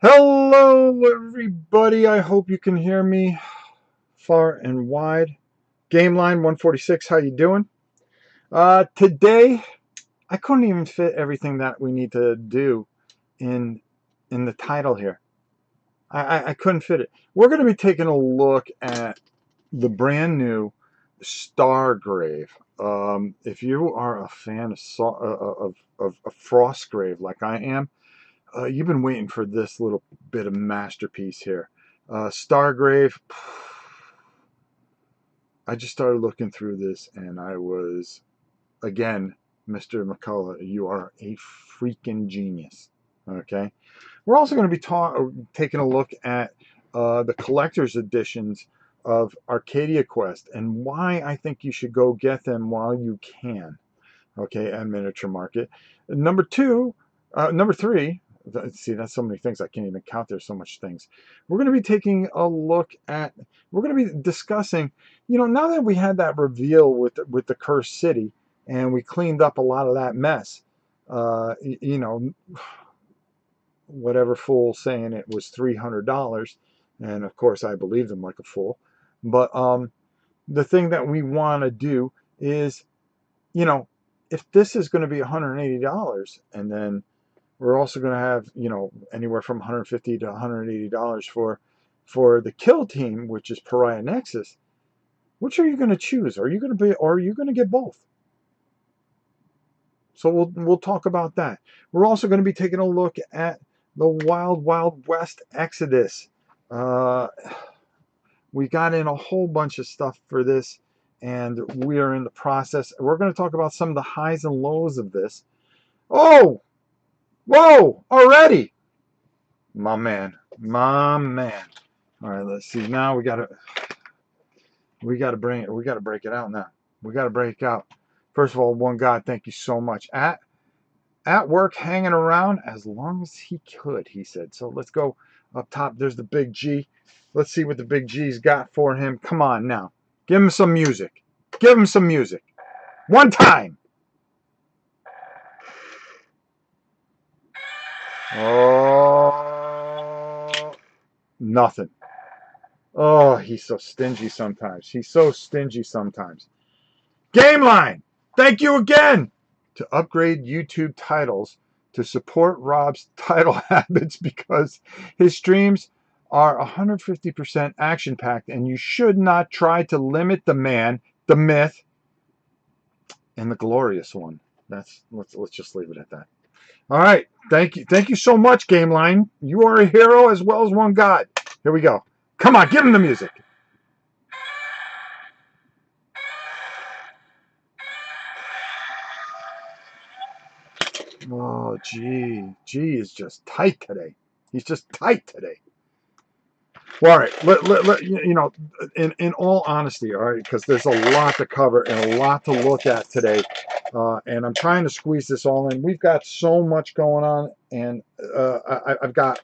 Hello, everybody. I hope you can hear me far and wide. Game line 146. How you doing? Today, I couldn't even fit everything that we need to do in in the title here. I couldn't fit it. We're going to be taking a look at the brand new Stargrave. If you are a fan of Frostgrave like I am, you've been waiting for this little bit of masterpiece here. Stargrave, I just started looking through this and I was, again, Mr. McCullough, you are a freaking genius. Okay. We're also going to be taking a look at the collector's editions of Arcadia Quest and why I think you should go get them while you can. Okay, at Miniature Market. Number three. See, that's so many things I can't even count. There's so much things. We're going to be taking a look at. We're going to be discussing. Now that we had that reveal with the Cursed City, and we cleaned up a lot of that mess. You know, whatever fool saying it was $300, and of course I believed him like a fool. But the thing that we want to do is, you know, if this is going to be $180, and then we're also going to have, anywhere from $150 to $180 for the kill team, which is Pariah Nexus, which are you going to choose? Are you going to get both? So we'll talk about that. We're also going to be taking a look at the Wild Wild West Exodus. Uh, we got in a whole bunch of stuff for this, and we are in the process. We're going to talk about some of the highs and lows of this. Oh, whoa, already. My man. My man. All right, let's see. Now we gotta break it out now. We gotta break out. First of all, one God, thank you so much. At work hanging around as long as he could, he said. So let's go up top. There's the big G. Let's see what the big G's got for him. Come on now. Give him some music. Give him some music. One time. Oh, nothing. Oh, he's so stingy sometimes. He's so stingy sometimes. Game line! Thank you again! To upgrade YouTube titles to support Rob's title habits because his streams are 150% action packed and you should not try to limit the man, the myth, and the glorious one. Let's just leave it at that. All right. Thank you so much, Game Line. You are a hero as well as one God. Here we go. Come on, give him the music. Oh, G is just tight today. He's just tight today. Well, all right. In all honesty, all right, because there's a lot to cover and a lot to look at today, and I'm trying to squeeze this all in. We've got so much going on, and I've got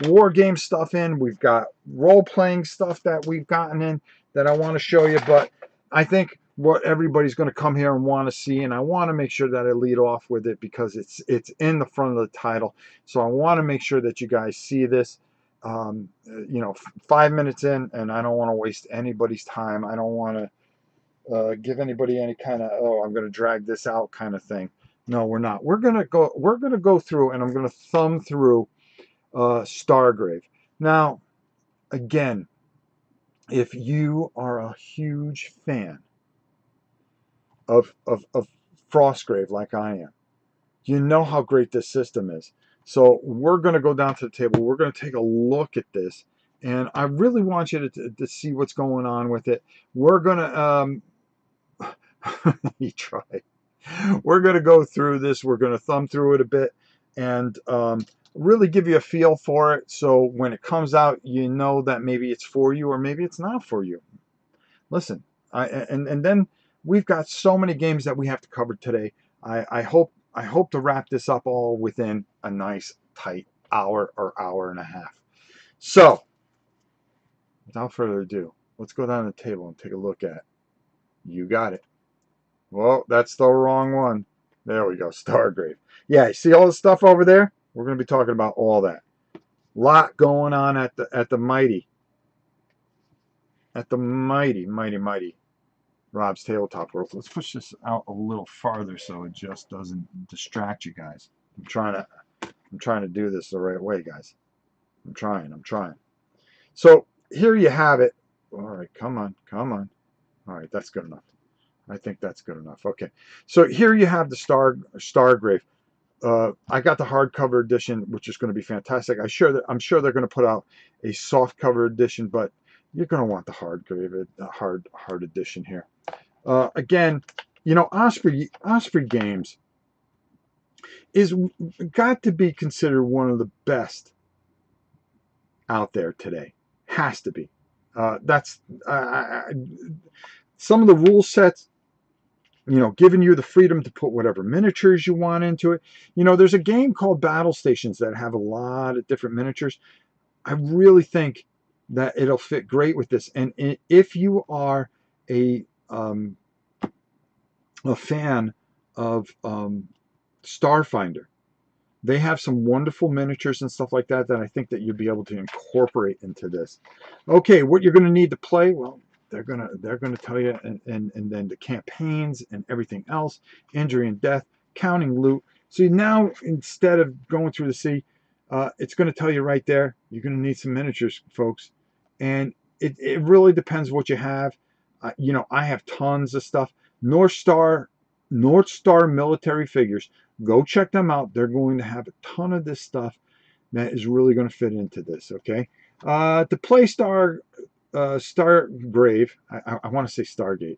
war game stuff in. We've got role playing stuff that we've gotten in that I want to show you, but I think what everybody's going to come here and want to see, and I want to make sure that I lead off with it because it's in the front of the title. So I want to make sure that you guys see this. 5 minutes in, and I don't want to waste anybody's time. I don't want to give anybody any kind of, oh, I'm going to drag this out kind of thing. No, we're not. We're gonna go through, and I'm going to thumb through Stargrave. Now, again, if you are a huge fan of Frostgrave like I am, you know how great this system is. So we're going to go down to the table. We're going to take a look at this. And I really want you to see what's going on with it. We're going to, he tried. We're going to go through this. We're going to thumb through it a bit and really give you a feel for it. So when it comes out, you know that maybe it's for you or maybe it's not for you. Listen, and then we've got so many games that we have to cover today. I hope to wrap this up all within a nice tight hour or hour and a half. So, without further ado, let's go down to the table and take a look at it. You got it. Well, that's the wrong one. There we go, Stargrave. Yeah, you see all the stuff over there? We're going to be talking about all that. Lot going on at the mighty mighty Rob's Tabletop World. Let's push this out a little farther so it just doesn't distract you guys. I'm trying to do this the right way, guys. I'm trying. So here you have it. All right, come on. All right, that's good enough. I think that's good enough. Okay, so here you have the Stargrave. I got the hardcover edition, which is going to be fantastic. I'm sure they're going to put out a soft cover edition, but you're going to want the hard edition here. Again, you know, Osprey Games is got to be considered one of the best out there today. Has to be. That's some of the rule sets, you know, giving you the freedom to put whatever miniatures you want into it. You know, there's a game called Battle Stations that have a lot of different miniatures. I really think that it'll fit great with this. And if you are a fan of Starfinder, they have some wonderful miniatures and stuff like that that I think that you'll be able to incorporate into this. Okay, what you're going to need to play, well, they're gonna tell you, and then the campaigns and everything else, injury and death, counting loot. So now instead of going through the sea, it's going to tell you right there. You're going to need some miniatures, folks, and it really depends what you have. You know, I have tons of stuff. North Star military figures. Go check them out. They're going to have a ton of this stuff that is really going to fit into this. Okay, to play Stargrave. I want to say Stargate.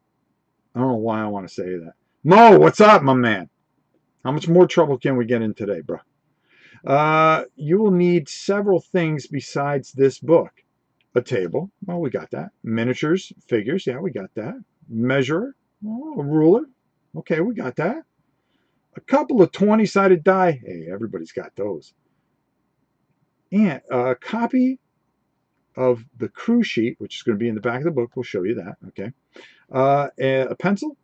I don't know why I want to say that. Mo, what's up, my man? How much more trouble can we get in today, bro? You will need several things besides this book. A table. Well, we got that. Miniatures, figures. Yeah, we got that. Measurer. Oh, a ruler. Okay, we got that. A couple of 20-sided die. Hey, everybody's got those. And a copy of the crew sheet, which is going to be in the back of the book. We'll show you that. Okay. A pencil.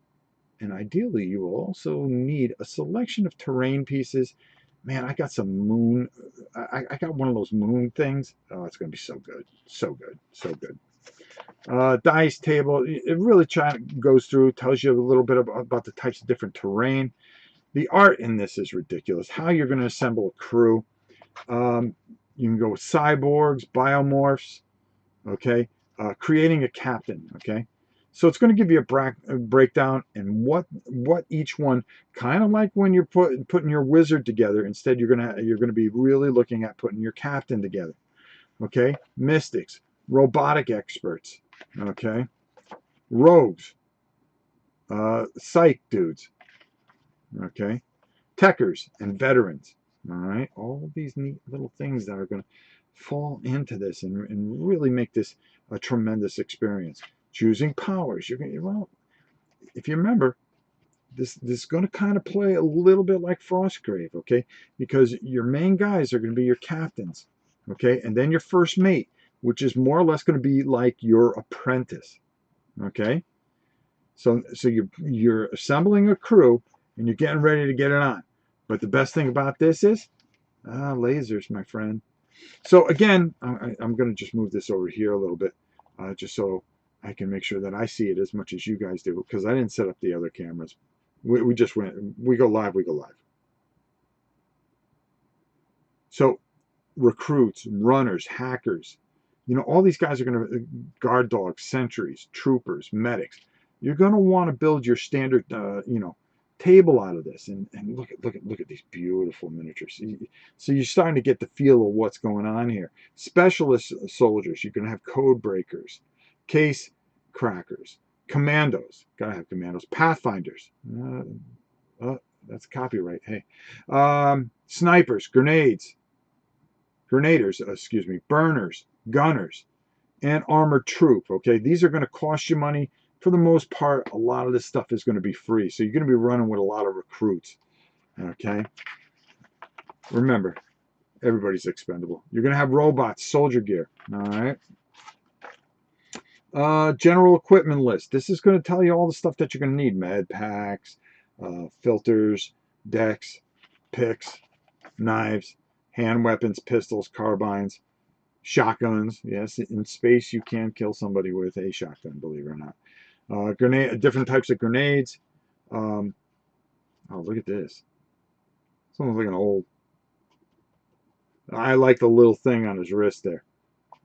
And ideally, you will also need a selection of terrain pieces. Man, I got some moon. I got one of those moon things. Oh, it's going to be so good. So good. So good. Dice table. It really goes through, tells you a little bit about the types of different terrain. The art in this is ridiculous. How you're going to assemble a crew. You can go with cyborgs, biomorphs, okay? Creating a captain, okay? So it's going to give you a breakdown and what each one, kind of like when you're putting your wizard together. Instead, you're going to be really looking at putting your captain together, okay? Mystics, robotic experts, okay? Rogues, psych dudes, okay? Techers and veterans. All right, all these neat little things that are going to fall into this and really make this a tremendous experience. Choosing powers. You're going to, well, if you remember, this is going to kind of play a little bit like Frostgrave, okay? Because your main guys are going to be your captains, okay? And then your first mate, which is more or less going to be like your apprentice, okay? So you're assembling a crew and you're getting ready to get it on. But the best thing about this is lasers, my friend. So again, I'm going to just move this over here a little bit, just so I can make sure that I see it as much as you guys do, because I didn't set up the other cameras. We just went, we go live. So recruits, runners, hackers, you know, all these guys are going to, guard dogs, sentries, troopers, medics. You're going to want to build your standard, you know, table out of this, and look at these beautiful miniatures. So you're starting to get the feel of what's going on here. Specialist soldiers, you're going to have code breakers, case crackers, commandos. Gotta have commandos. Pathfinders. That's copyright. Hey, snipers, grenaders, excuse me, burners, gunners, and armored troop. Okay, these are going to cost you money. For the most part, a lot of this stuff is going to be free. So you're going to be running with a lot of recruits. Okay, remember, everybody's expendable. You're going to have robots, soldier gear. All right. General equipment list. This is going to tell you all the stuff that you're going to need: med packs, filters, decks, picks, knives, hand weapons, pistols, carbines, shotguns. Yes, in space you can kill somebody with a shotgun, believe it or not. Different types of grenades. Um, oh, look at this. It's almost like an old. I like the little thing on his wrist there.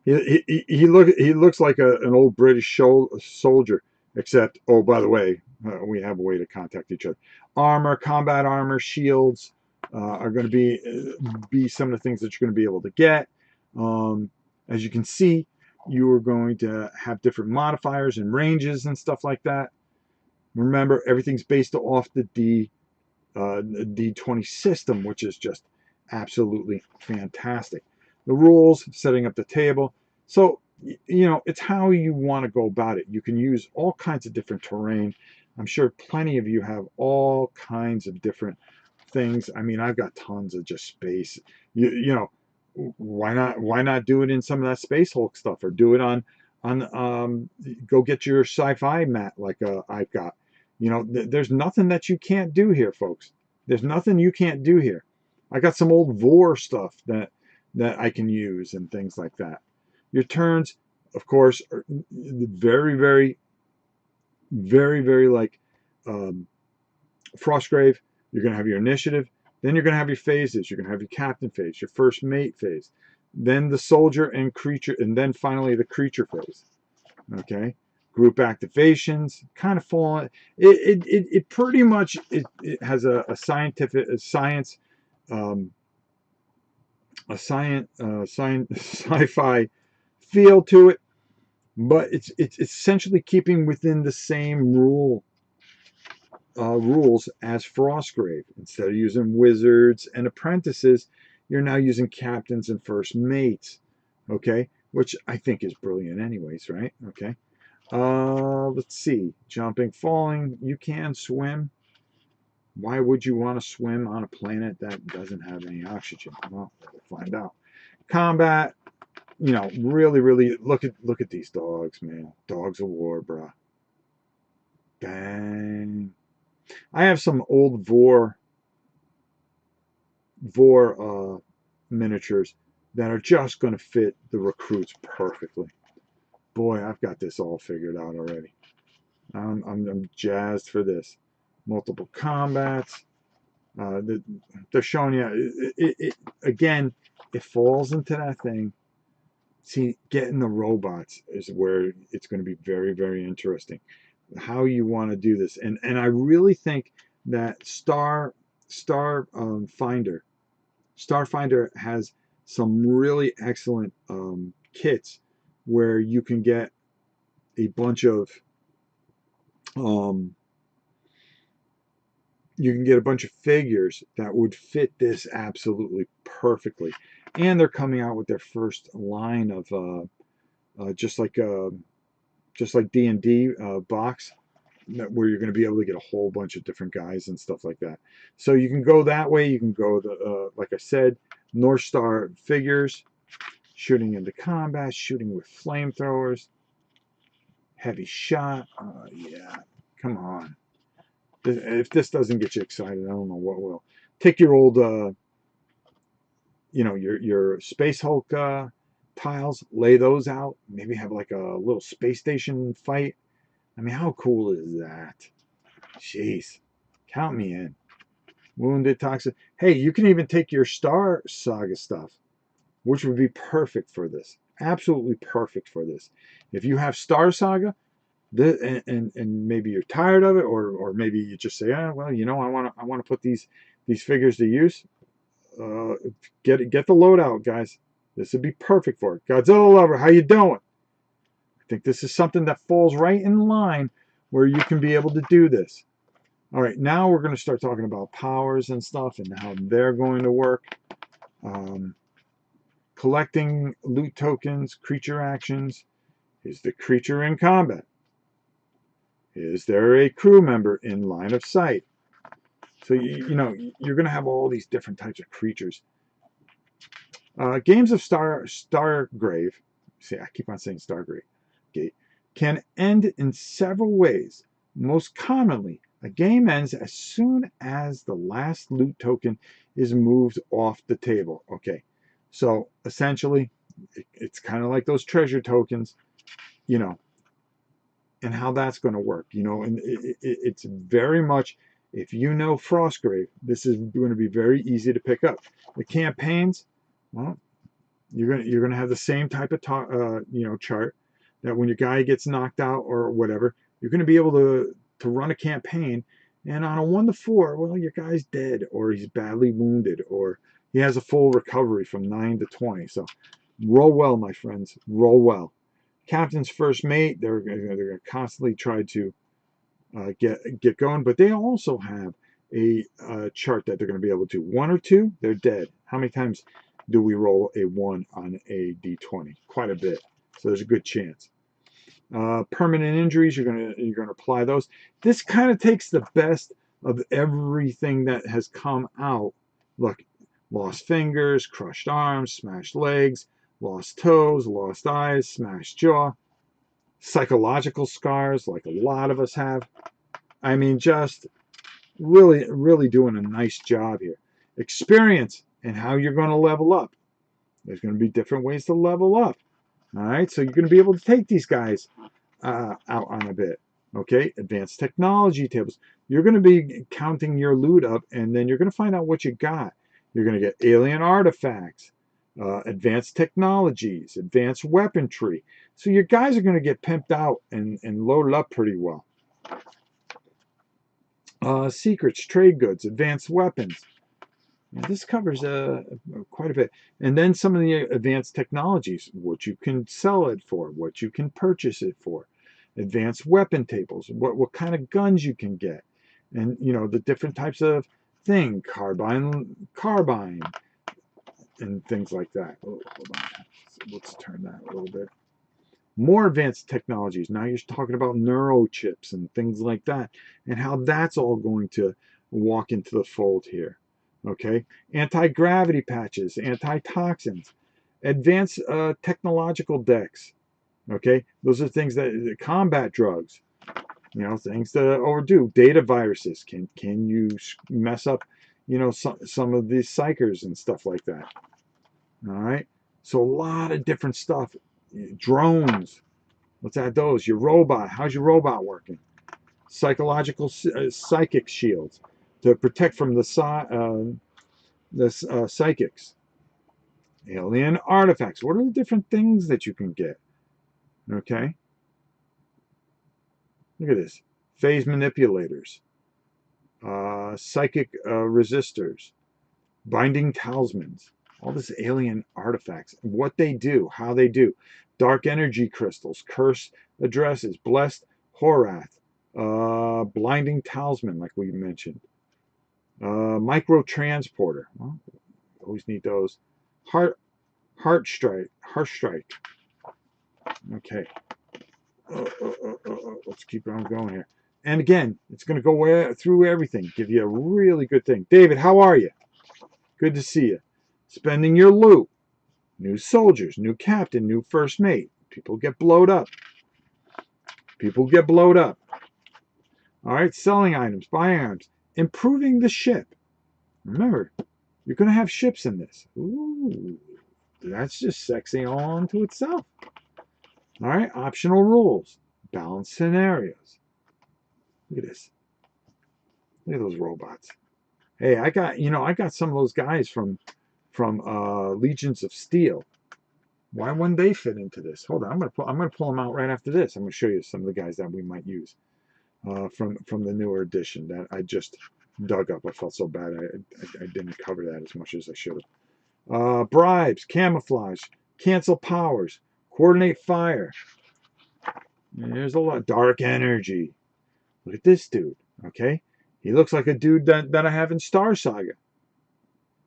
He looks like an old British soldier, except, oh, by the way, we have a way to contact each other. Armor, combat armor, shields are going to be some of the things that you're going to be able to get. As you can see, you are going to have different modifiers and ranges and stuff like that. Remember, everything's based off the D20 system, which is just absolutely fantastic. The rules, setting up the table. So, it's how you want to go about it. You can use all kinds of different terrain. I'm sure plenty of you have all kinds of different things. I mean, I've got tons of just space. Why not do it in some of that Space Hulk stuff, or do it on go get your sci-fi mat like I've got. There's nothing that you can't do here, folks. There's nothing you can't do here. I got some old Vor stuff that I can use and things like that. Your turns, of course, are very, very, very, very like Frostgrave. You're going to have your initiative. Then you're going to have your phases. You're going to have your captain phase, your first mate phase, then the soldier and creature, and then finally the creature phase. Okay, group activations kind of fall. It pretty much it has a science sci-fi feel to it, but it's essentially keeping within the same rules as Frostgrave. Instead of using wizards and apprentices, you're now using captains and first mates. Okay, which I think is brilliant, anyways, right? Okay. Let's see. Jumping, falling. You can swim. Why would you want to swim on a planet that doesn't have any oxygen? Well, we'll find out. Combat. Really, really look at these dogs, man. Dogs of war, bruh. Bang. I have some old Vor miniatures that are just going to fit the recruits perfectly. Boy, I've got this all figured out already. I'm jazzed for this. Multiple combats. They're showing you again. It falls into that thing. See, getting the robots is where it's going to be very, very interesting. How you want to do this, and I really think that Starfinder has some really excellent kits where you can get a bunch of figures that would fit this absolutely perfectly. And they're coming out with their first line of just like D&D box, where you're going to be able to get a whole bunch of different guys and stuff like that. So you can go that way. You can go like I said, North Star figures, shooting into combat, shooting with flamethrowers, heavy shot. Yeah, come on. If this doesn't get you excited, I don't know what will. Take your old, your Space Hulk tiles, lay those out. Maybe have like a little space station fight. I mean, how cool is that? Jeez, count me in. Wounded, toxic. Hey, you can even take your Star Saga stuff, which would be perfect for this. Absolutely perfect for this. If you have Star Saga, and maybe you're tired of it, or maybe you just say, well, I want to put these figures to use. Get the loadout, guys. This would be perfect for it. Godzilla lover, how you doing? I think this is something that falls right in line where you can be able to do this. All right, now we're going to start talking about powers and stuff and how they're going to work. Collecting loot tokens, creature actions. Is the creature in combat? Is there a crew member in line of sight? So, you're going to have all these different types of creatures. Games of Stargrave, see, I keep on saying Stargrave, can end in several ways. Most commonly, A game ends as soon as the last loot token is moved off the table. Okay, so essentially, it's kind of like those treasure tokens, you know, and how that's going to work, you know, and it's very much, if you know Frostgrave, this is going to be very easy to pick up. The campaigns, well, you're gonna have the same type of you know, chart, that when your guy gets knocked out or whatever, you're going to be able to run a campaign, and on a 1 to 4, well, your guy's dead or he's badly wounded or he has a full recovery from 9 to 20. So roll well, my friends, roll well. Captain's first mate, they're gonna constantly try to get going, but they also have a chart that they're going to be able to. 1 or 2, they're dead. How many times do we roll a 1 on a d20? Quite a bit. So there's a good chance. Permanent injuries, you're gonna apply those. This kind of takes the best of everything that has come out. Look, lost fingers, crushed arms, smashed legs, lost toes, lost eyes, smashed jaw, psychological scars, like a lot of us have. I mean, just really doing a nice job here. Experience and how you're going to level up. There's going to be different ways to level up. All right, so you're going to be able to take these guys out on a bit. Okay, advanced technology tables. You're going to be counting your loot up, and then you're going to find out what you got. You're going to get alien artifacts, advanced technologies, advanced weaponry. So your guys are going to get pimped out and loaded up pretty well. Secrets, trade goods, advanced weapons. Now, this covers quite a bit. And then some of the advanced technologies, what you can sell it for, what you can purchase it for. Advanced weapon tables, what kind of guns you can get. And, you know, the different types of thing, carbine, and things like that. Oh, hold on. Let's turn that a little bit. More advanced technologies. Now you're talking about neurochips and things like that, and how that's all going to walk into the fold here. Okay, anti-gravity patches, anti-toxins, advanced technological decks. Okay, those are things that combat drugs. You know, things that overdo. Data viruses. Can you mess up, you know, some of these psychers and stuff like that. All right, so a lot of different stuff. Drones. Let's add those. Your robot. How's your robot working? Psychological psychic shields to protect from the psychics. Alien artifacts. What are the different things that you can get? Okay. Look at this. Phase manipulators. Psychic resistors. Binding talismans. All this alien artifacts. What they do. How they do. Dark energy crystals. Curse addresses. Blessed Horath. Blinding talisman, like we mentioned. Micro transporter. Well, always need those. Heart strike. Okay. Let's keep on going here. And again, it's going to go through everything. Give you a really good thing. David, how are you? Good to see you. Spending your loot. New soldiers, new captain, new first mate. People get blowed up. People get blowed up. All right, selling items, buying items, improving the ship. Remember, you're going to have ships in this. Ooh, that's just sexy all unto itself. All right, optional rules, balanced scenarios. Look at this. Look at those robots. Hey, I got some of those guys from Legions of Steel. Why wouldn't they fit into this? Hold on, I'm gonna pull them out right after this. I'm gonna show you some of the guys that we might use from the newer edition that I just dug up. I felt so bad I didn't cover that as much as I should have. Bribes, camouflage, cancel powers, coordinate fire. And there's a lot of dark energy. Look at this dude. Okay, he looks like a dude that I have in Star Saga.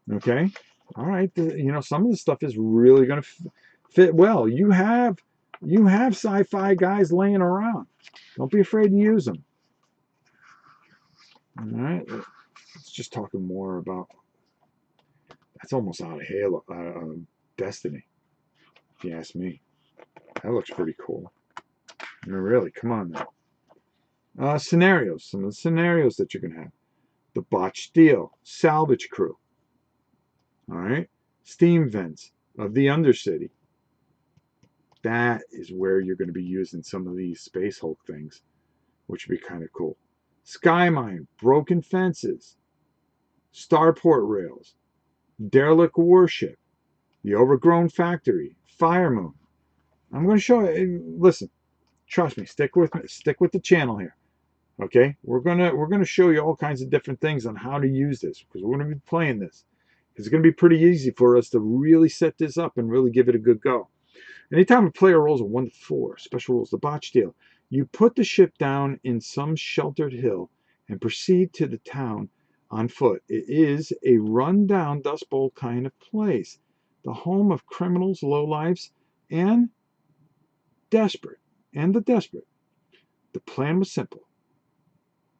Okay, all right. You know, some of the stuff is really going to fit well. You have sci-fi guys laying around. Don't be afraid to use them. All right, let's just talk more about. That's almost out of Halo, Destiny, if you ask me. That looks pretty cool. I mean, really, come on now. Scenarios, some of the scenarios that you're going to have. The botched deal, salvage crew. All right. Steam vents of the Undercity. That is where you're going to be using some of these Space Hulk things, which would be kind of cool. Sky mine, broken fences, starport rails, derelict warship, the overgrown factory, fire moon. I'm going to show you. Listen, trust me. Stick with me. Stick with the channel here. Okay, we're gonna show you all kinds of different things on how to use this because we're gonna be playing this. It's gonna be pretty easy for us to really set this up and really give it a good go. Anytime a player rolls a 1 to 4, special rules, the botch deal, you put the ship down in some sheltered hill and proceed to the town on foot. It is a run-down Dust Bowl kind of place, the home of criminals, lowlifes, and the desperate. The plan was simple.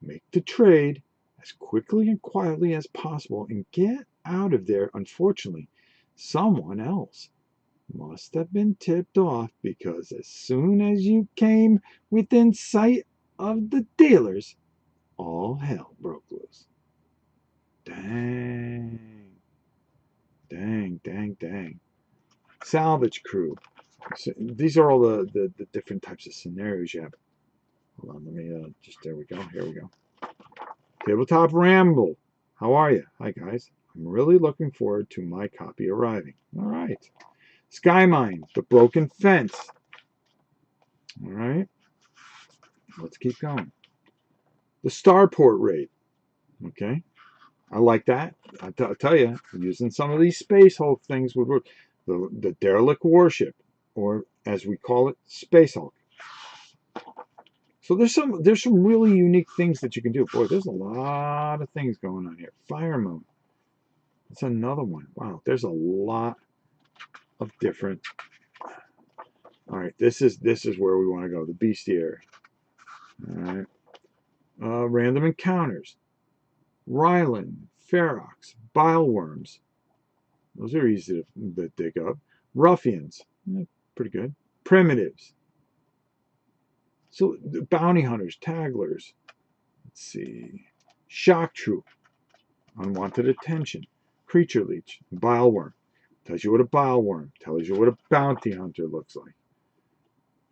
Make the trade as quickly and quietly as possible and get out of there. Unfortunately, someone else must have been tipped off because as soon as you came within sight of the dealers, all hell broke loose. Dang. Dang, dang, dang. Salvage crew. So these are all the different types of scenarios you have. Hold on, let me there we go. Here we go. Tabletop Ramble. How are you? Hi, guys. I'm really looking forward to my copy arriving. All right. Sky Mine, the broken fence. All right. Let's keep going. The Starport raid. Okay. I like that. I tell you, using some of these Space Hulk things would work. The derelict warship, or as we call it, Space Hulk. So there's some really unique things that you can do. Boy, there's a lot of things going on here. Fire Moon. That's another one. Wow, there's a lot of different. All right, this is where we want to go. The bestiary. All right. Random encounters. Ryland, Ferox, Bileworms. Those are easy to dig up. Ruffians. Pretty good. Primitives. So bounty hunters, tagglers. Let's see. Shock troop. Unwanted attention. Creature leech. Bileworm. Tells you what a bileworm. Tells you what a bounty hunter looks like.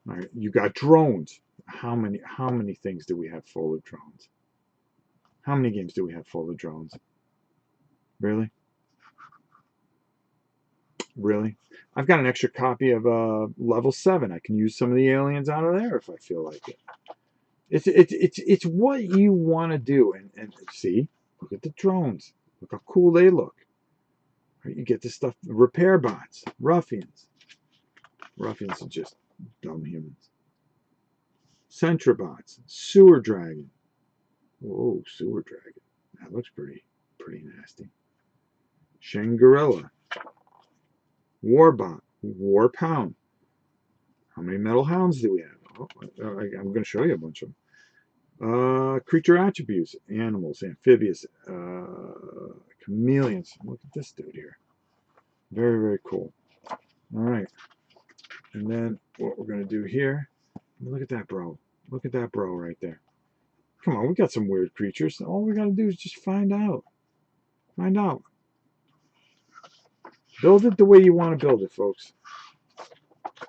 All right, you got drones. How many things do we have full of drones? How many games do we have full of drones? Really? Really? I've got an extra copy of level 7. I can use some of the aliens out of there if I feel like it. It's what you want to do. And see, look at the drones. Look how cool they look. Right, you get this stuff. Repair bots, ruffians. Ruffians are just dumb humans. Centrobots, sewer dragon. Whoa, sewer dragon. That looks pretty nasty. Shangri-La. Warbot. Warpound. How many metal hounds do we have? Oh, I'm going to show you a bunch of them. Creature attributes. Animals. Amphibious. Chameleons. Look at this dude here. Very, very cool. All right. And then what we're going to do here. Look at that, bro. Look at that, bro, right there. Come on, we got some weird creatures. All we got to do is just find out. Find out. Build it the way you want to build it, folks.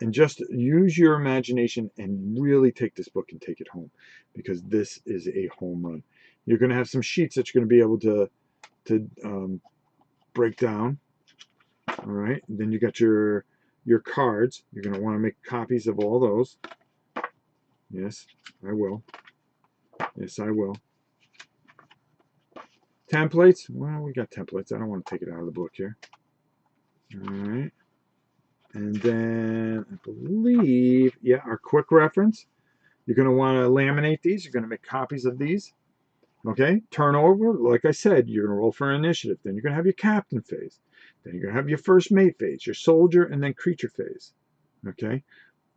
And just use your imagination and really take this book and take it home, because this is a home run. You're going to have some sheets that you're going to be able to break down. All right. And then you got your cards. You're going to want to make copies of all those. Yes, I will. Yes, I will. Templates. Well, we got templates. I don't want to take it out of the book here. All right. And then I believe, yeah, our quick reference. You're going to want to laminate these. You're going to make copies of these. Okay. Turnover. Like I said, you're going to roll for initiative. Then you're going to have your captain phase. Then you're going to have your first mate phase, your soldier, and then creature phase. Okay.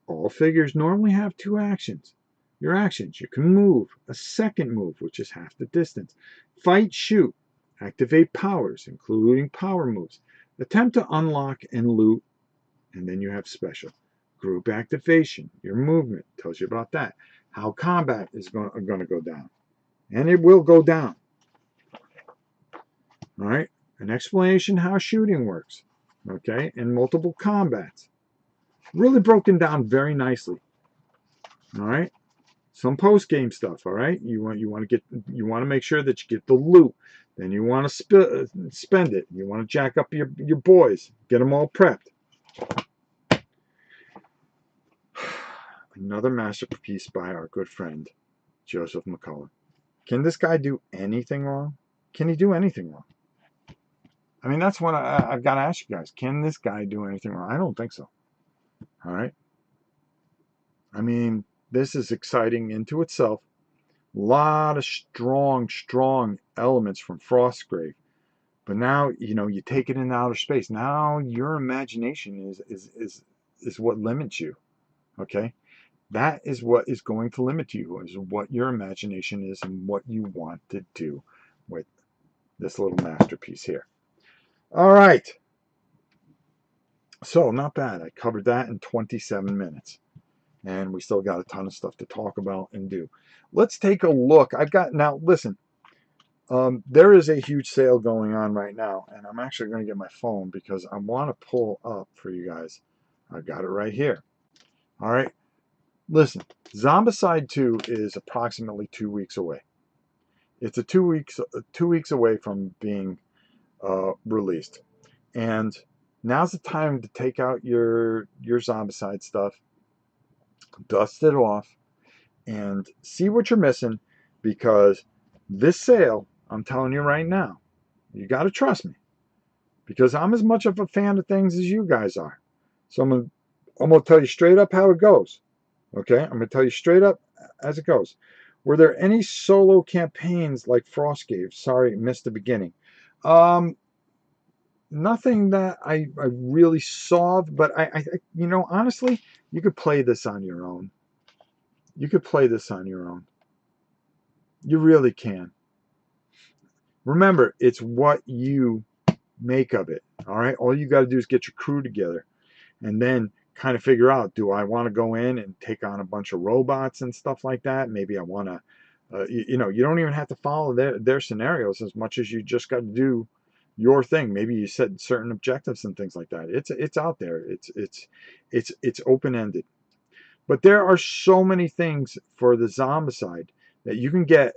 All figures normally have 2 actions. Your actions, you can move, a second move, which is half the distance. Fight, shoot, activate powers, including power moves. Attempt to unlock and loot, and then you have special. Group activation, your movement, tells you about that. how combat is going to go down. And it will go down. All right. An explanation how shooting works. Okay. And multiple combats. Really broken down very nicely. All right. Some post game stuff. All right. You want to make sure that you get the loot. Then you want to spend it. You want to jack up your boys. Get them all prepped. Another masterpiece by our good friend Joseph McCullough. Can this guy do anything wrong? Can he do anything wrong? I mean, that's what I've got to ask you guys. Can this guy do anything wrong? I don't think so. All right. I mean, this is exciting into itself. A lot of strong elements from Frostgrave. But now, you take it into outer space. Now your imagination is what limits you. Okay? That is what is going to limit you, is what your imagination is and what you want to do with this little masterpiece here. All right. So, not bad. I covered that in 27 minutes. And we still got a ton of stuff to talk about and do. Let's take a look. Now, listen, there is a huge sale going on right now. And I'm actually going to get my phone because I want to pull up for you guys. I've got it right here. All right. Listen, Zombicide 2 is approximately 2 weeks away. It's 2 weeks away from being released. And now's the time to take out your Zombicide stuff, dust it off, and see what you're missing, because this sale, I'm telling you right now, you got to trust me, because I'm as much of a fan of things as you guys are. So I'm going to tell you straight up how it goes. Okay? I'm going to tell you straight up as it goes. Were there any solo campaigns like Frostgrave? Sorry, missed the beginning. Nothing that I really saw, but I honestly, you could play this on your own. You could play this on your own. You really can. Remember, it's what you make of it. All right? All you got to do is get your crew together and then kind of figure out, do I want to go in and take on a bunch of robots and stuff like that? Maybe I want to, you don't even have to follow their scenarios as much as you just got to do your thing. Maybe you set certain objectives and things like that. It's out there. It's open-ended. But there are so many things for the Zombicide that you can get,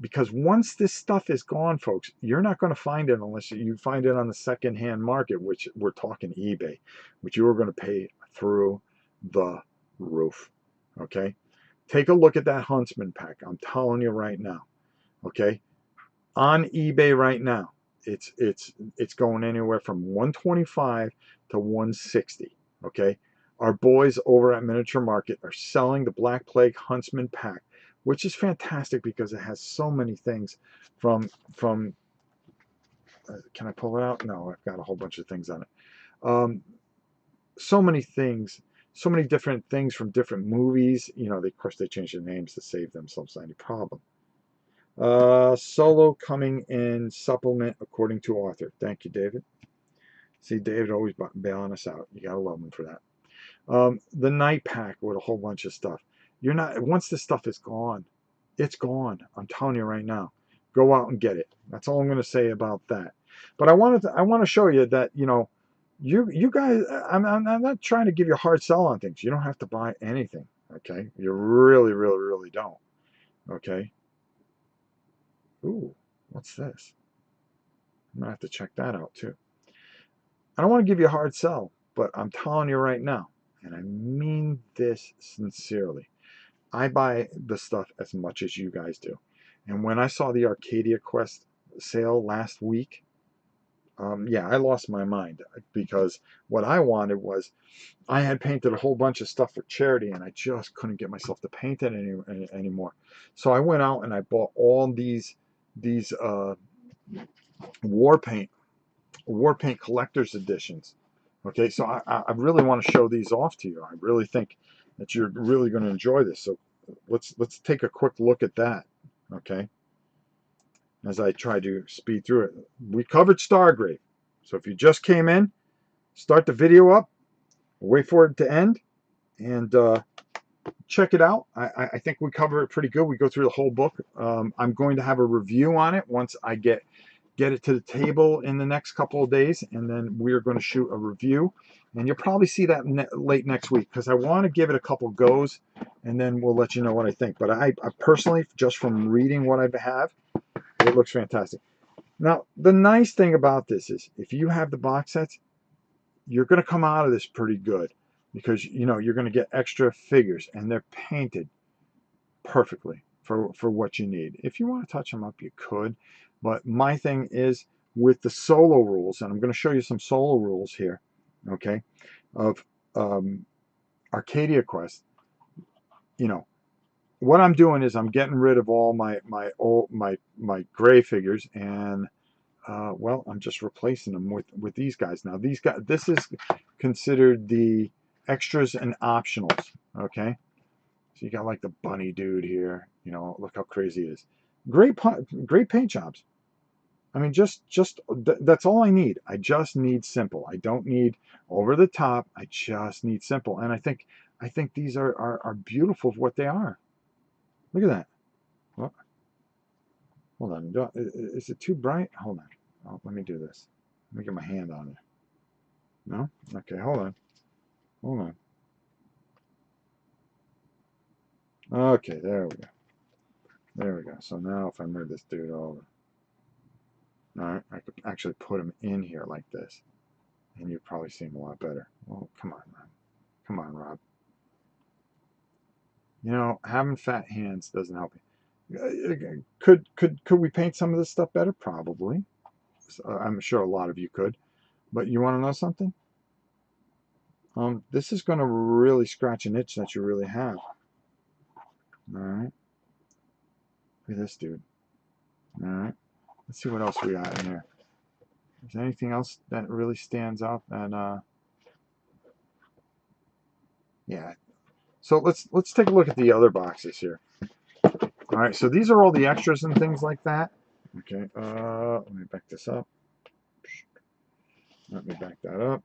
because once this stuff is gone, folks, you're not going to find it unless you find it on the second-hand market, which we're talking eBay, which you are going to pay through the roof. Okay? Take a look at that Huntsman pack. I'm telling you right now. Okay? On eBay right now, it's going anywhere from $125 to $160. Okay? Our boys over at Miniature Market are selling the Black Plague Huntsman pack, which is fantastic because it has so many things from can I pull it out? No, I've got a whole bunch of things on it. So many things, so many different things from different movies. Of course, they changed their names to save themselves any problem. Solo coming in supplement according to author. Thank you, David. See, David always bailing us out. You gotta love him for that. The night pack with a whole bunch of stuff. Once this stuff is gone, it's gone. I'm telling you right now. Go out and get it. That's all I'm going to say about that. But I want to show you that, you guys, I'm not trying to give you a hard sell on things. You don't have to buy anything. Okay. You really, really, really don't. Okay. Ooh, what's this? I'm going to have to check that out too. I don't want to give you a hard sell, but I'm telling you right now, and I mean this sincerely, I buy the stuff as much as you guys do. And when I saw the Arcadia Quest sale last week, yeah, I lost my mind, because what I wanted was, I had painted a whole bunch of stuff for charity and I just couldn't get myself to paint it anymore. So I went out and I bought all these war paint collector's editions. Okay, so I really want to show these off to you. I really think that you're really going to enjoy this. So let's take a quick look at that. Okay, as I try to speed through it. We covered Stargrave. So if you just came in, start the video up, wait for it to end, and check it out. I think we cover it pretty good. We go through the whole book. I'm going to have a review on it once I get it to the table in the next couple of days, and then we're going to shoot a review. And you'll probably see that late next week, because I want to give it a couple goes, and then we'll let you know what I think. But I personally, just from reading what I have, it looks fantastic. Now, the nice thing about this is if you have the box sets, you're going to come out of this pretty good, because you know you're going to get extra figures, and they're painted perfectly for what you need. If you want to touch them up, you could. But my thing is with the solo rules, and I'm going to show you some solo rules here, okay, of Arcadia Quest. You know, what I'm doing is I'm getting rid of all my gray figures, and well, I'm just replacing them with these guys. Now these guys, this is considered the extras and optionals, okay. So you got like the bunny dude here, you know, look how crazy it is. Great paint jobs. I mean, that's all I need. I just need simple. I don't need over the top. I just need simple. And I think these are beautiful for what they are. Look at that. Well, hold on. Is it too bright? Hold on. Oh, let me do this. Let me get my hand on it. No? Okay, hold on. Hold on. Okay, there we go. There we go. So now if I move this dude over, all right, I could actually put him in here like this, and you'd probably see him a lot better. Well, come on, Rob. Come on, Rob. You know, having fat hands doesn't help you. Could we paint some of this stuff better? Probably. I'm sure a lot of you could. But you want to know something? This is going to really scratch an itch that you really have. All right. Look at this dude. All right. Let's see what else we got in here. Is there anything else that really stands out? That yeah. So let's take a look at the other boxes here. All right. So these are all the extras and things like that. Okay. Let me back this up. Let me back that up.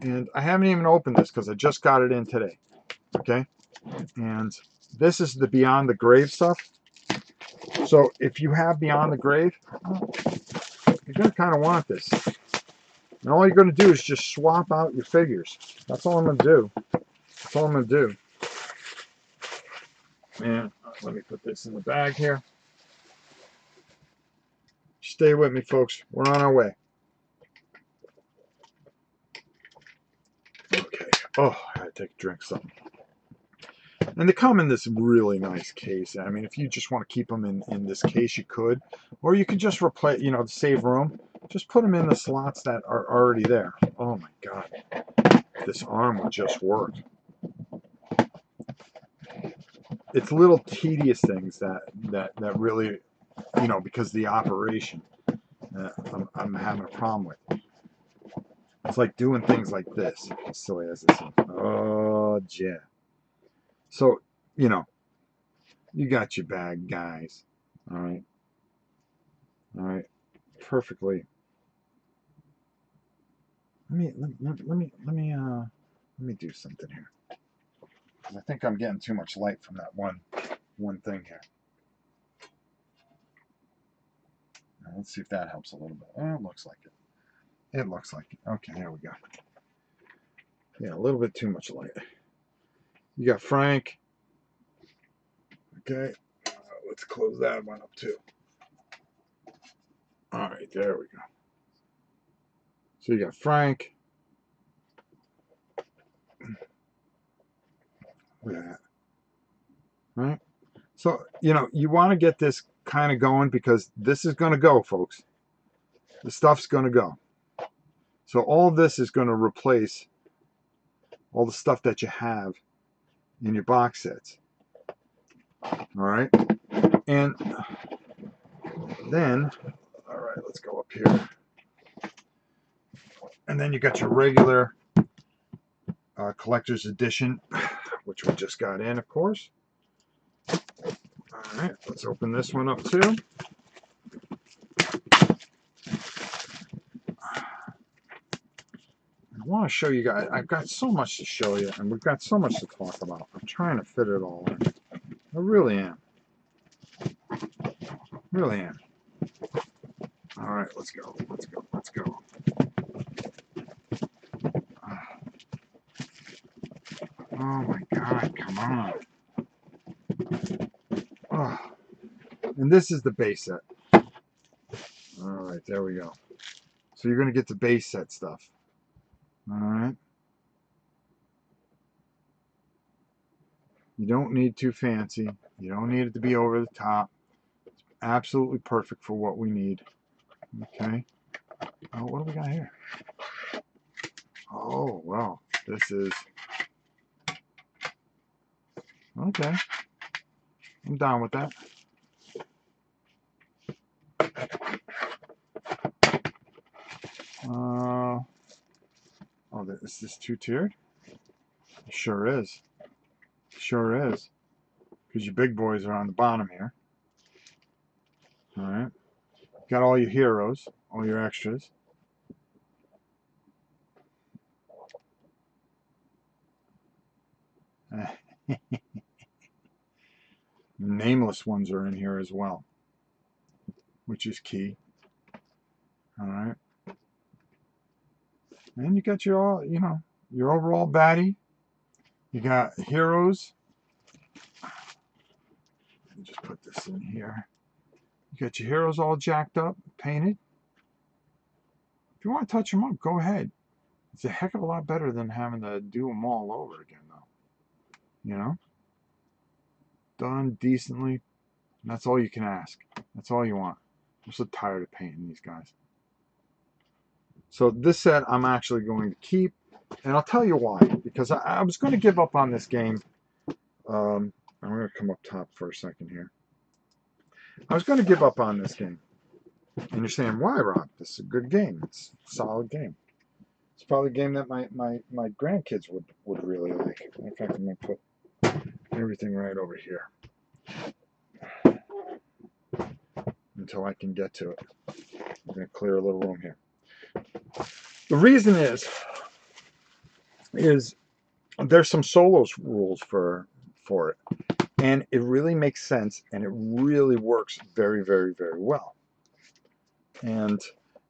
And I haven't even opened this because I just got it in today. Okay. And this is the Beyond the Grave stuff. So if you have Beyond the Grave, you're going to kind of want this. And all you're going to do is just swap out your figures. That's all I'm going to do. That's all I'm going to do. And let me put this in the bag here. Stay with me, folks. We're on our way. Okay. Oh, I had to take a drink of something. And they come in this really nice case. I mean, if you just want to keep them in this case, you could. Or you could just replace, you know, to save room, just put them in the slots that are already there. Oh my God. This arm would just work. It's little tedious things that really, you know, because the operation I'm having a problem with. It's like doing things like this, as silly as this is. Oh, yeah. So, you know, you got your bag, guys. All right. All right. Perfectly. Let me do something here. I think I'm getting too much light from that one thing here. Now, let's see if that helps a little bit. Oh, it looks like it. It looks like it. Okay, there we go. Yeah, a little bit too much light. You got Frank. Okay, let's close that one up too. All right, there we go. So you got Frank. Look at that. All right. So, you know, you want to get this kind of going because this is going to go, folks. The stuff's going to go. So all this is going to replace all the stuff that you have in your box sets. All right. And then, all right, let's go up here. And then you got your regular collector's edition, which we just got in, of course. All right, let's open this one up too. want to show you guys. I've got so much to show you, and we've got so much to talk about. I'm trying to fit it all in. I really am. Really am. All right, let's go. Let's go. Let's go. Oh my God! Come on. Oh. And this is the base set. All right, there we go. So you're going to get the base set stuff. All right. You don't need too fancy. You don't need it to be over the top. It's absolutely perfect for what we need. Okay. Oh, what do we got here? Oh, wow. This is... Okay. I'm down with that. Oh, is this two-tiered? Sure is. Sure is. Because your big boys are on the bottom here. All right. Got all your heroes, all your extras. Nameless ones are in here as well, which is key. All right. And you got your, you know, your overall baddie. You got heroes. Let me just put this in here. You got your heroes all jacked up, painted. If you want to touch them up, go ahead. It's a heck of a lot better than having to do them all over again, though. You know? Done decently. And that's all you can ask. That's all you want. I'm so tired of painting these guys. So this set I'm actually going to keep. And I'll tell you why. Because I was going to give up on this game. I'm going to come up top for a second here. I was going to give up on this game. And you're saying, why, Rob? This is a good game. It's a solid game. It's probably a game that my grandkids would really like. In fact, I'm going to put everything right over here until I can get to it. I'm going to clear a little room here. The reason is there's some solos rules for it. And it really makes sense, and it really works very, very, very well. And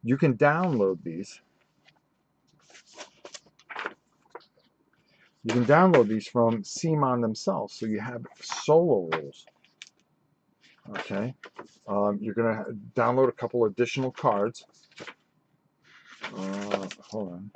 you can download these. You can download these from CMON themselves, so you have solo rules. Okay, you're gonna download a couple additional cards. Hold on.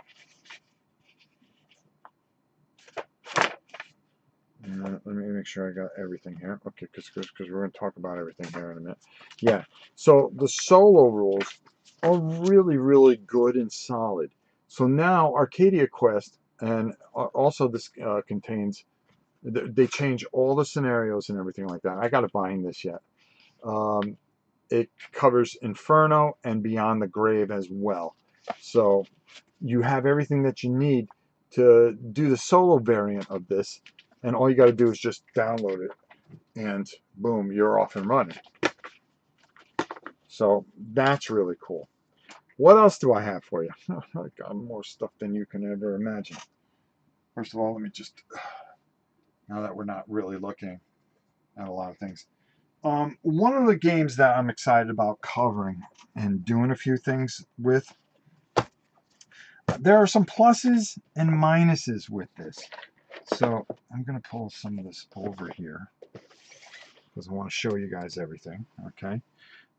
Let me make sure I got everything here. Okay, because we're going to talk about everything here in a minute. Yeah, so the solo rules are really, really good and solid. So now Arcadia Quest, and also this contains, they change all the scenarios and everything like that. I got to bind this yet. It covers Inferno and Beyond the Grave as well. So you have everything that you need to do the solo variant of this, and all you got to do is just download it, and boom, you're off and running. So that's really cool. What else do I have for you? I got more stuff than you can ever imagine. First of all, let me just, now that we're not really looking at a lot of things, one of the games that I'm excited about covering and doing a few things with, there are some pluses and minuses with this. So I'm going to pull some of this over here because I want to show you guys everything. Okay.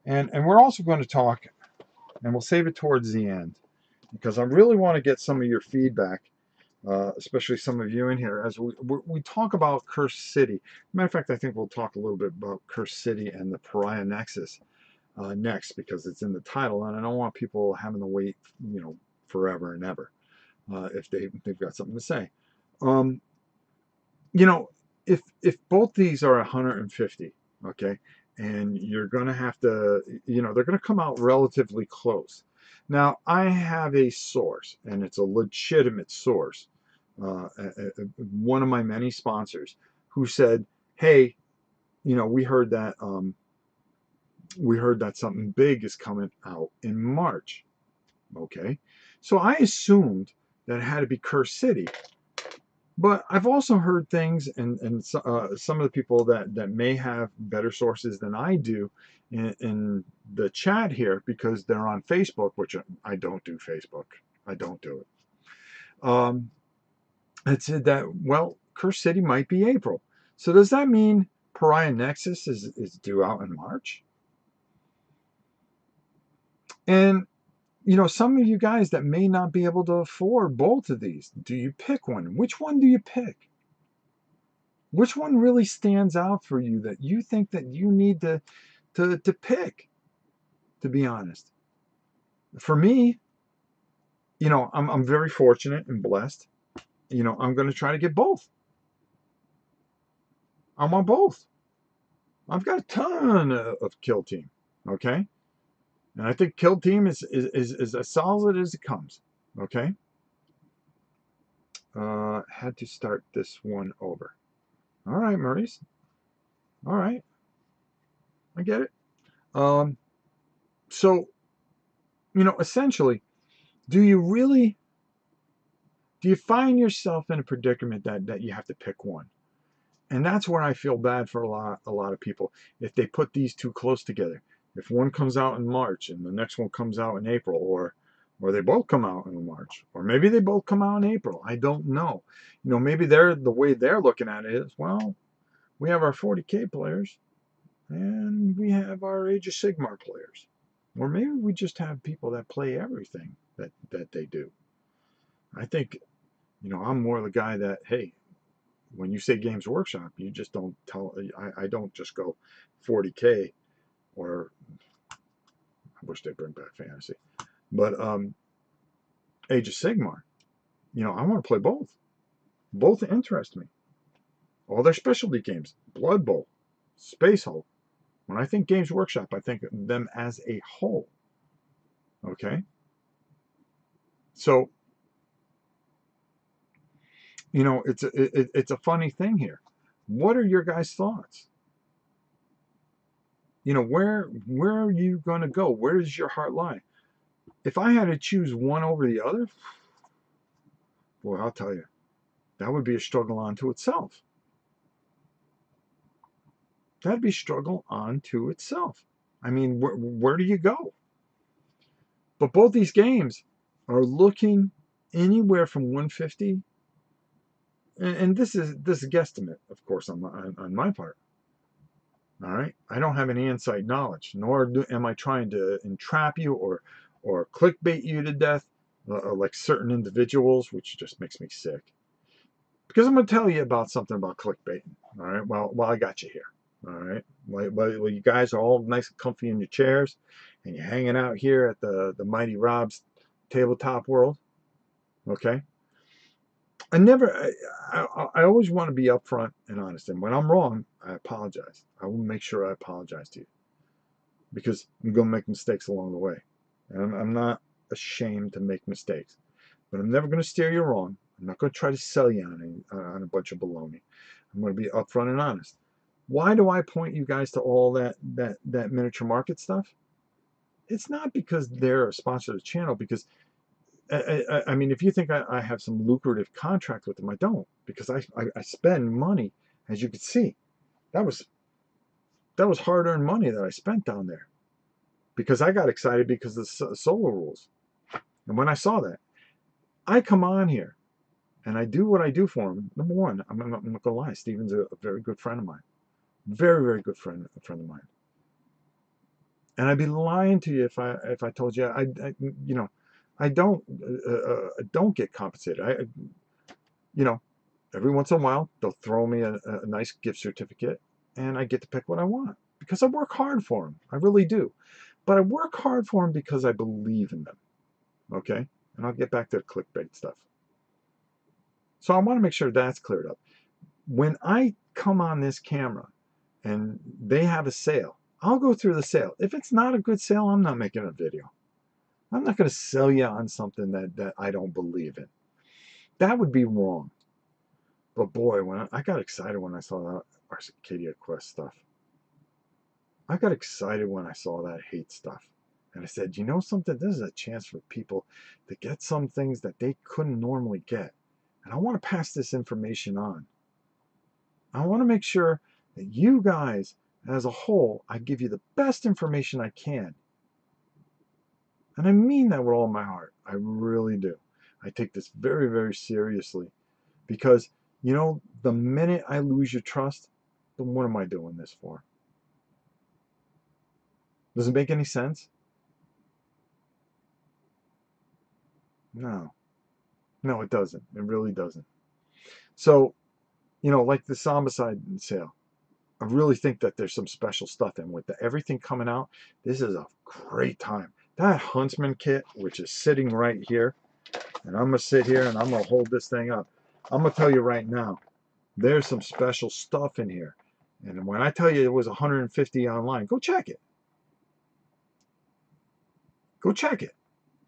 And we're also going to talk, and we'll save it towards the end, because I really want to get some of your feedback, especially some of you in here, as we talk about Cursed City. Matter of fact, I think we'll talk a little bit about Cursed City and the Pariah Nexus next, because it's in the title, and I don't want people having to wait, you know, forever and ever if they've got something to say. You know, if both these are 150, okay, and you're going to have to, you know, they're going to come out relatively close. Now, I have a source, and it's a legitimate source, one of my many sponsors, who said, hey, you know, we heard that something big is coming out in March. Okay, so I assumed that it had to be Curse City. But I've also heard things, and some of the people that may have better sources than I do in the chat here, because they're on Facebook, which I don't do Facebook. I don't do it. It said that, well, Curse City might be April. So does that mean Pariah Nexus is due out in March? And, you know, some of you guys that may not be able to afford both of these, do you pick one? Which one do you pick? Which one really stands out for you that you think that you need to pick, to be honest? For me, you know, I'm very fortunate and blessed. You know, I'm going to try to get both. I want both. I've got a ton of Kill Team, okay? And I think Kill Team is as solid as it comes, okay? Had to start this one over. All right, Maurice. All right. I get it. So, you know, essentially, do you find yourself in a predicament that you have to pick one? And that's where I feel bad for a lot of people if they put these two close together. If one comes out in March and the next one comes out in April, or they both come out in March, or maybe they both come out in April. I don't know. You know, maybe the way they're looking at it is, well, we have our 40K players and we have our Age of Sigmar players. Or maybe we just have people that play everything that they do. I think, you know, I'm more the guy that, hey, when you say Games Workshop, you just don't tell, I don't just go 40K, or I wish they'd bring back fantasy, but Age of Sigmar. You know, I want to play both. Both interest me. All their specialty games, Blood Bowl, Space Hulk. When I think Games Workshop, I think of them as a whole. Okay? So, you know, it's a funny thing here. What are your guys' thoughts? You know, where are you going to go? Where does your heart lie? If I had to choose one over the other, boy, I'll tell you, that would be a struggle unto itself. That'd be a struggle unto itself. I mean, where do you go? But both these games are looking anywhere from 150, and this is a guesstimate, of course, on my part. All right, I don't have any inside knowledge, nor am I trying to entrap you or clickbait you to death, like certain individuals, which just makes me sick. Because I'm going to tell you about something about clickbaiting. All right, well, I got you here. All right, well, you guys are all nice and comfy in your chairs, and you're hanging out here at the Mighty Rob's Tabletop World. Okay, I always want to be upfront and honest, and when I'm wrong, I apologize. I will make sure I apologize to you, because I'm going to make mistakes along the way, and I'm not ashamed to make mistakes, but I'm never going to steer you wrong. I'm not going to try to sell you on a bunch of baloney. I'm going to be upfront and honest. Why do I point you guys to all that miniature market stuff? It's not because they're a sponsor of the channel, because I mean, if you think I have some lucrative contract with them, I don't, because I spend money, as you can see. That was hard-earned money that I spent down there, because I got excited because of the solo rules. And when I saw that, I come on here and I do what I do for him. Number one, I'm not going to lie, Steven's a very good friend of mine. Very, very good friend of mine. And I'd be lying to you if I told you you know, I don't get compensated. You know, every once in a while they'll throw me a nice gift certificate, and I get to pick what I want, because I work hard for them. I really do. But I work hard for them because I believe in them. Okay, and I'll get back to the clickbait stuff. So I want to make sure that's cleared up. When I come on this camera and they have a sale, I'll go through the sale. If it's not a good sale, I'm not making a video. I'm not going to sell you on something that I don't believe in. That would be wrong. But boy, when I got excited when I saw that Arcadia Quest stuff. I got excited when I saw that hate stuff. And I said, you know something? This is a chance for people to get some things that they couldn't normally get. And I want to pass this information on. I want to make sure that you guys, as a whole, I give you the best information I can. And I mean that with all my heart. I really do. I take this very, very seriously because, you know, the minute I lose your trust, then what am I doing this for? Does it make any sense? No. No, it doesn't. It really doesn't. So, you know, like the Zombicide sale, I really think that there's some special stuff in with everything coming out. This is a great time. That Huntsman kit, which is sitting right here, and I'm going to sit here and I'm going to hold this thing up. I'm going to tell you right now, there's some special stuff in here. And when I tell you it was 150 online, go check it. Go check it.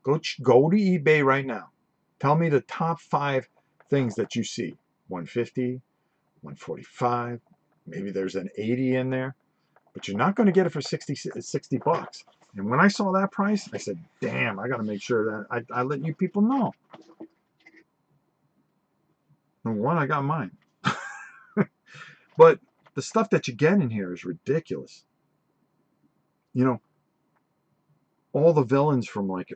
Go to eBay right now. Tell me the top 5 things that you see. 150, 145, maybe there's an 80 in there, but you're not going to get it for 60 bucks. And when I saw that price, I said, damn, I got to make sure that I let you people know. Number one, I got mine. But the stuff that you get in here is ridiculous. You know, all the villains from like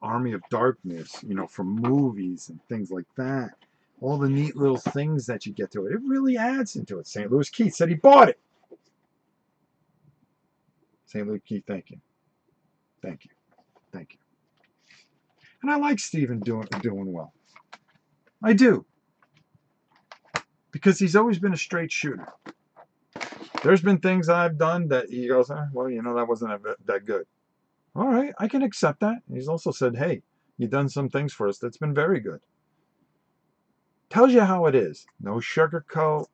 Army of Darkness, you know, from movies and things like that. All the neat little things that you get to it. It really adds into it. St. Louis Keith said he bought it. St. Louis Keith, thank you. Thank you. Thank you. And I like Steven doing well. I do. Because he's always been a straight shooter. There's been things I've done that he goes, well, you know, that wasn't that good. All right, I can accept that. He's also said, hey, you've done some things for us that's been very good. Tells you how it is. No sugarcoat.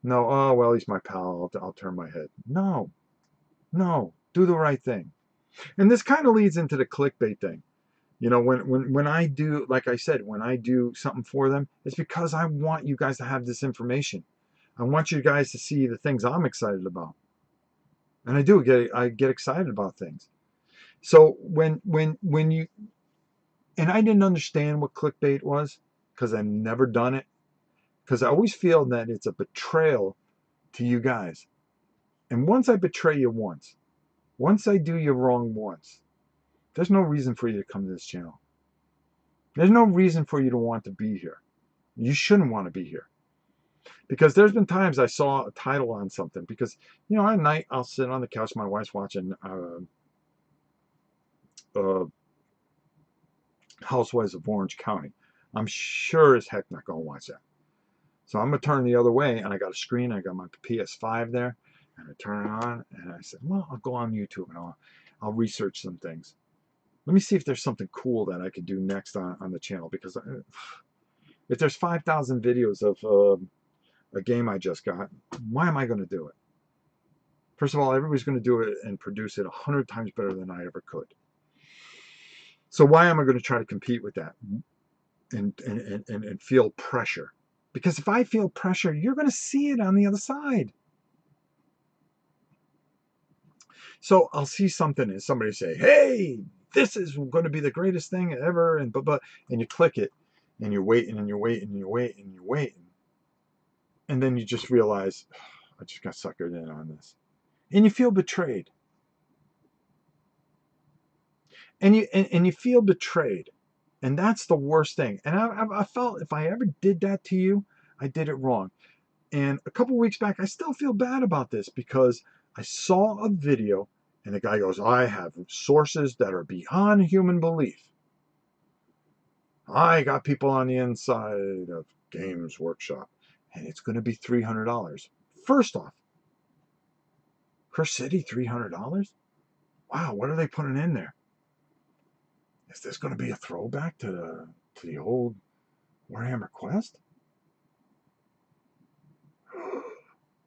No, oh, well, he's my pal. I'll turn my head. No. No. Do the right thing. And this kind of leads into the clickbait thing. You know, when I do, like I said, when I do something for them, it's because I want you guys to have this information. I want you guys to see the things I'm excited about. And I get excited about things. So when you, and I didn't understand what clickbait was because I've never done it. Because I always feel that it's a betrayal to you guys. And once I betray you once I do you wrong once, there's no reason for you to come to this channel. There's no reason for you to want to be here. You shouldn't want to be here. Because there's been times I saw a title on something. Because, you know, at night I'll sit on the couch, my wife's watching Housewives of Orange County. I'm sure as heck not going to watch that. So I'm going to turn the other way, and I got a screen. I got my PS5 there, and I turn it on, and I said, well, I'll go on YouTube, and I'll research some things. Let me see if there's something cool that I could do next on the channel, because if there's 5,000 videos of a game I just got, why am I going to do it? First of all, everybody's going to do it and produce it 100 times better than I ever could. So why am I going to try to compete with that and feel pressure? Because if I feel pressure, you're going to see it on the other side. So I'll see something and somebody say, hey, this is going to be the greatest thing ever. And and you click it and you're waiting and you're waiting and you're waiting and you're waiting. And then you just realize, oh, I just got suckered in on this. And you feel betrayed. And you feel betrayed. And that's the worst thing. And I felt if I ever did that to you, I did it wrong. And a couple weeks back, I still feel bad about this because I saw a video and the guy goes, I have sources that are beyond human belief. I got people on the inside of Games Workshop and it's going to be $300. First off, Curse City, $300? Wow, what are they putting in there? Is this going to be a throwback to the old Warhammer Quest?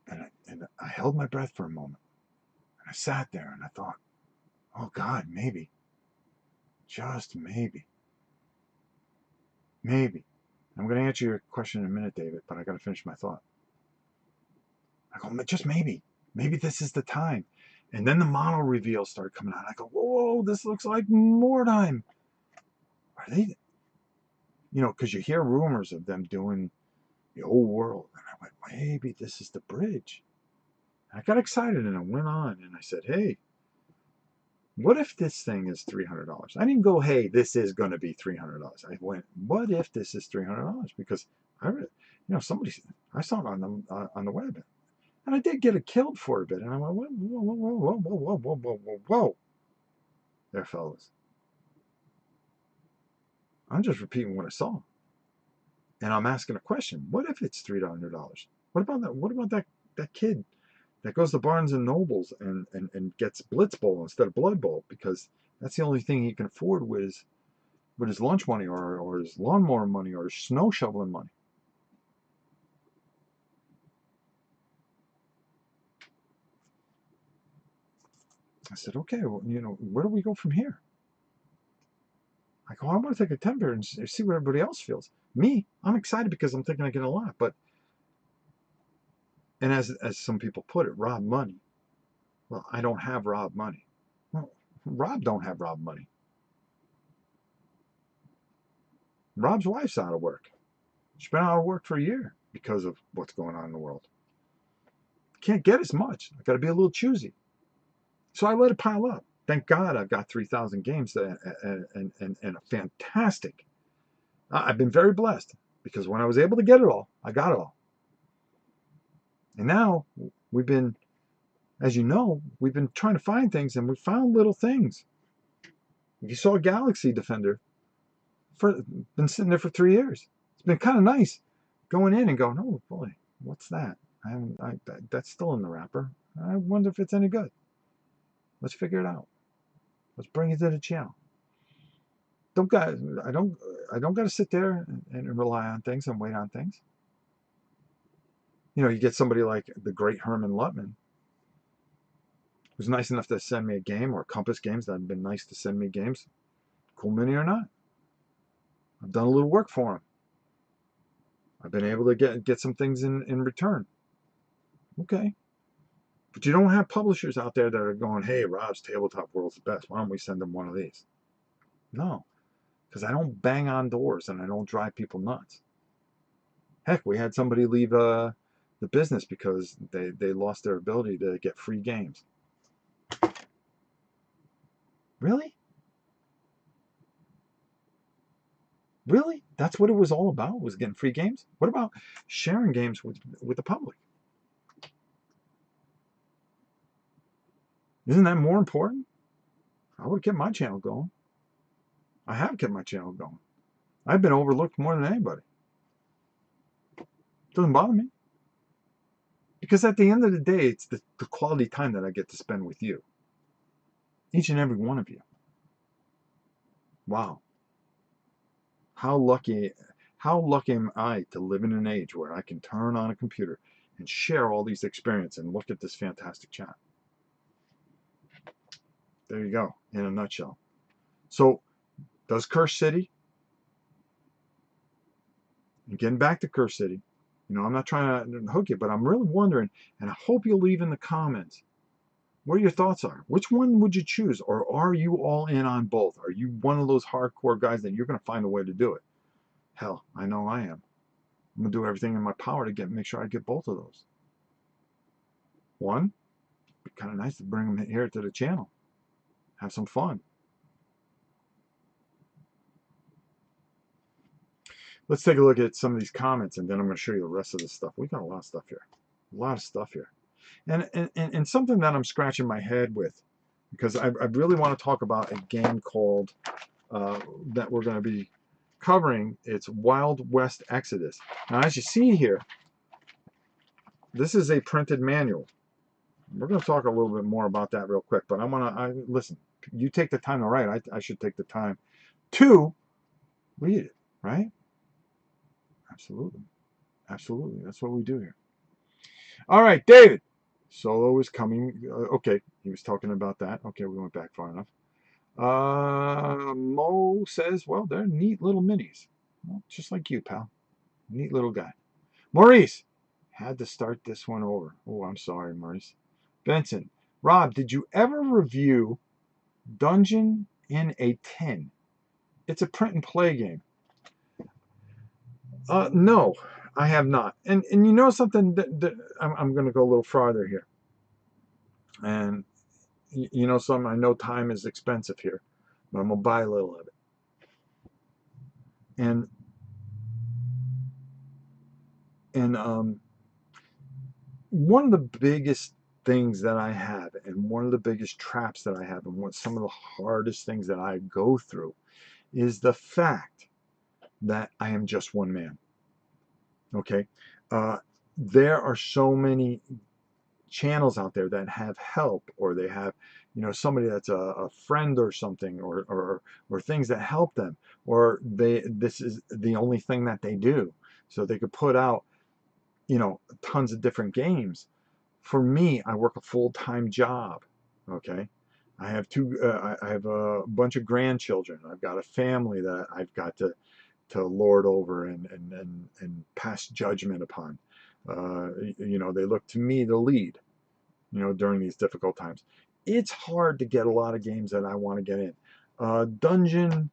And I held my breath for a moment. And I sat there and I thought, oh God, maybe. Just maybe. Maybe. I'm going to answer your question in a minute, David, but I got to finish my thought. I go, just maybe. Maybe this is the time. And then the model reveals started coming out. I go, whoa, this looks like Mordheim. Are they, because you hear rumors of them doing the old world. And I went, maybe this is the bridge. And I got excited and I went on and I said, hey, what if this thing is $300? I didn't go, hey, this is going to be $300. I went, what if this is $300? Because somebody, I saw it on the web, and I did get it killed for a bit. And I went, whoa, whoa, whoa, whoa, whoa, whoa, whoa, whoa, whoa, whoa, there, fellas. I'm just repeating what I saw, and I'm asking a question. What if it's $300? What about that? What about that kid that goes to Barnes and Nobles and gets Blitz Bowl instead of Blood Bowl because that's the only thing he can afford with his lunch money or his lawnmower money or his snow shoveling money. I said, okay, well, where do we go from here? I go, I want to take a temperature and see what everybody else feels. Me, I'm excited because I'm thinking I get a lot, and as some people put it, Rob money. Well, I don't have Rob money. Well, Rob don't have Rob money. Rob's wife's out of work. She's been out of work for a year because of what's going on in the world. Can't get as much. I got to be a little choosy. So I let it pile up. Thank God I've got 3,000 games and a fantastic. I've been very blessed because when I was able to get it all, I got it all. And now we've been, as you know, we've been trying to find things and we found little things. You saw Galaxy Defender, been sitting there for 3 years. It's been kind of nice going in and going, oh boy, what's that? That's still in the wrapper. I wonder if it's any good. Let's figure it out. Let's bring it to the channel. I don't got to sit there and rely on things and wait on things. You get somebody like the great Herman Lutman, who's nice enough to send me a game, or Compass Games that have been nice to send me games, cool mini or not. I've done a little work for him. I've been able to get some things in return. Okay. But you don't have publishers out there that are going, hey, Rob's Tabletop World's the best. Why don't we send them one of these? No, because I don't bang on doors and I don't drive people nuts. Heck, we had somebody leave the business because they lost their ability to get free games. Really? Really? That's what it was all about, was getting free games? What about sharing games with the public? Isn't that more important? I would have kept my channel going. I have kept my channel going. I've been overlooked more than anybody. Doesn't bother me. Because at the end of the day, it's the quality time that I get to spend with you. Each and every one of you. Wow. How lucky am I to live in an age where I can turn on a computer and share all these experiences and look at this fantastic chat. There you go, in a nutshell. So, does Curse City, and getting back to Curse City, I'm not trying to hook you, but I'm really wondering, and I hope you'll leave in the comments what your thoughts are. Which one would you choose? Or are you all in on both? Are you one of those hardcore guys that you're going to find a way to do it? Hell, I know I am. I'm going to do everything in my power to make sure I get both of those. One, it'd be kind of nice to bring them here to the channel. Have some fun. Let's take a look at some of these comments, and then I'm going to show you the rest of this stuff. We got a lot of stuff here. A lot of stuff here. And something that I'm scratching my head with, because I really want to talk about a game called, that we're going to be covering. It's Wild West Exodus. Now, as you see here, this is a printed manual. We're going to talk a little bit more about that real quick, but listen, you take the time to write. I should take the time to read it, right? Absolutely. Absolutely. That's what we do here. All right, David. Solo is coming. Okay, he was talking about that. Okay, we went back far enough. Mo says, well, they're neat little minis. Well, just like you, pal. Neat little guy. Maurice, had to start this one over. Oh, I'm sorry, Maurice. Benson, Rob, did you ever review Dungeon in a Tin? It's a print and play game. No, I have not. And you know something? That I'm going to go a little farther here. And you know something? I know time is expensive here, but I'm going to buy a little of it. And and one of the biggest things that I have, and one of the biggest traps that I have, and what some of the hardest things that I go through, is the fact that I am just one man. Okay, uh, there are so many channels out there that have help, or they have, you know, somebody that's a friend or something, or things that help them, or this is the only thing that they do, so they could put out, you know, tons of different games. For me, I work a full-time job. Okay, I have I have a bunch of grandchildren. I've got a family that I've got to lord over and pass judgment upon. You know, they look to me to lead, you know, during these difficult times. It's hard to get a lot of games that I want to get in. Dungeon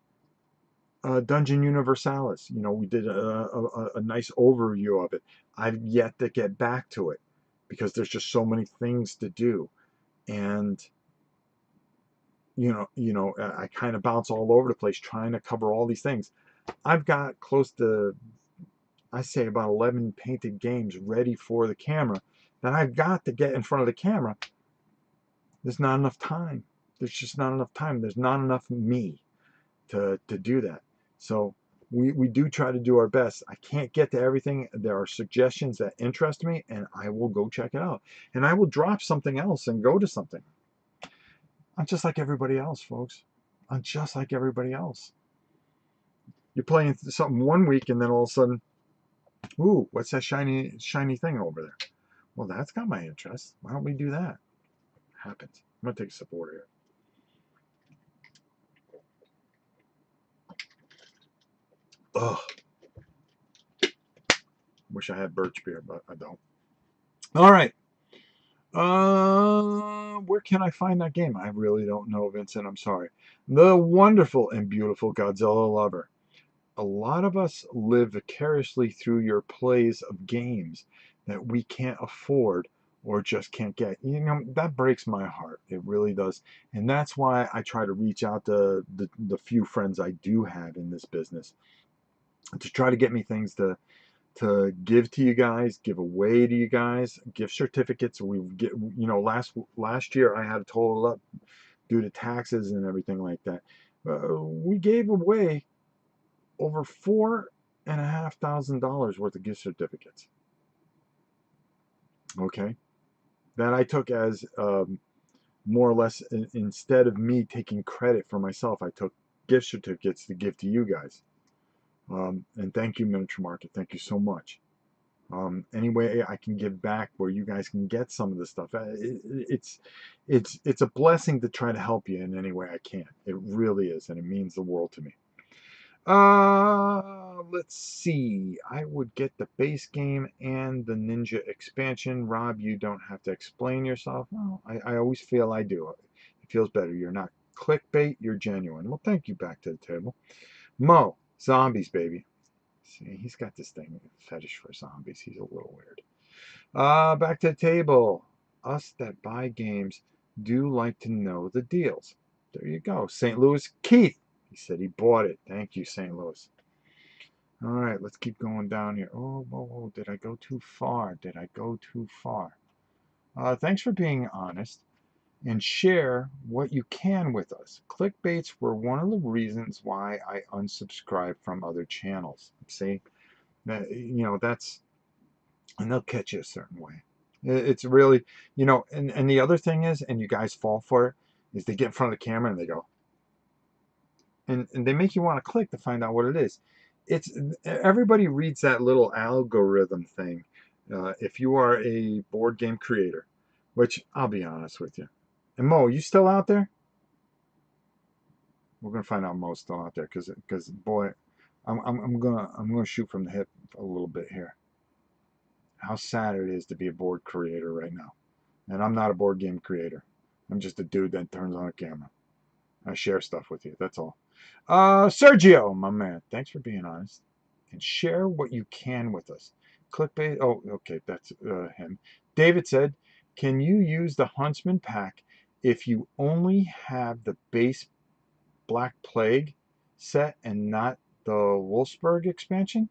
Universalis. You know, we did a nice overview of it. I've yet to get back to it because there's just so many things to do, and I kind of bounce all over the place trying to cover all these things. I've got close to, I say, about 11 painted games ready for the camera that I've got to get in front of the camera. There's not enough time. There's just not enough time. There's not enough me to do that. So we do try to do our best. I can't get to everything. There are suggestions that interest me, and I will go check it out. And I will drop something else and go to something. I'm just like everybody else, folks. I'm just like everybody else. You're playing something one week, and then all of a sudden, ooh, what's that shiny thing over there? Well, that's got my interest. Why don't we do that? Happens. I'm gonna take a sip of water here. Ugh. Wish I had birch beer, but I don't. All right. Where can I find that game? I really don't know, Vincent. I'm sorry. The wonderful and beautiful Godzilla lover. A lot of us live vicariously through your plays of games that we can't afford or just can't get. You know, that breaks my heart. It really does. And that's why I try to reach out to the few friends I do have in this business to try to get me things to give to you guys, give away to you guys, gift certificates. We get, you know, last year I had to total up due to taxes and everything like that. We gave away over $4,500 worth of gift certificates. Okay, that I took as more or less, instead of me taking credit for myself, I took gift certificates to give to you guys. And thank you, Miniature Market. Thank you so much. Any way I can give back where you guys can get some of this stuff. It's a blessing to try to help you in any way I can. It really is, and it means the world to me. Let's see. I would get the base game and the Ninja expansion. Rob, you don't have to explain yourself. Well, I always feel I do. It feels better. You're not clickbait. You're genuine. Well, thank you. Back to the table. Mo, zombies, baby. See, he's got this thing, fetish for zombies. He's a little weird. Back to the table. Us that buy games do like to know the deals. There you go. St. Louis Keith. He said he bought it. Thank you, St. Louis. All right, let's keep going down here. Oh, whoa, whoa, did I go too far? Did I go too far? Thanks for being honest and share what you can with us. Clickbaits were one of the reasons why I unsubscribed from other channels. See, you know, that's, and they'll catch you a certain way. It's really, you know, and the other thing is, and you guys fall for it, is they get in front of the camera and they go, and they make you want to click to find out what it is. It's, everybody reads that little algorithm thing. If you are a board game creator, which I'll be honest with you. And Mo, you still out there? We're gonna find out Mo's still out there because boy, I'm gonna shoot from the hip a little bit here. How sad it is to be a board creator right now, and I'm not a board game creator. I'm just a dude that turns on a camera. I share stuff with you. That's all. Sergio, my man, thanks for being honest. And share what you can with us. Clickbait. Oh, okay, that's him. David said, "Can you use the Huntsman pack if you only have the base Black Plague set and not the Wolfsburg expansion?"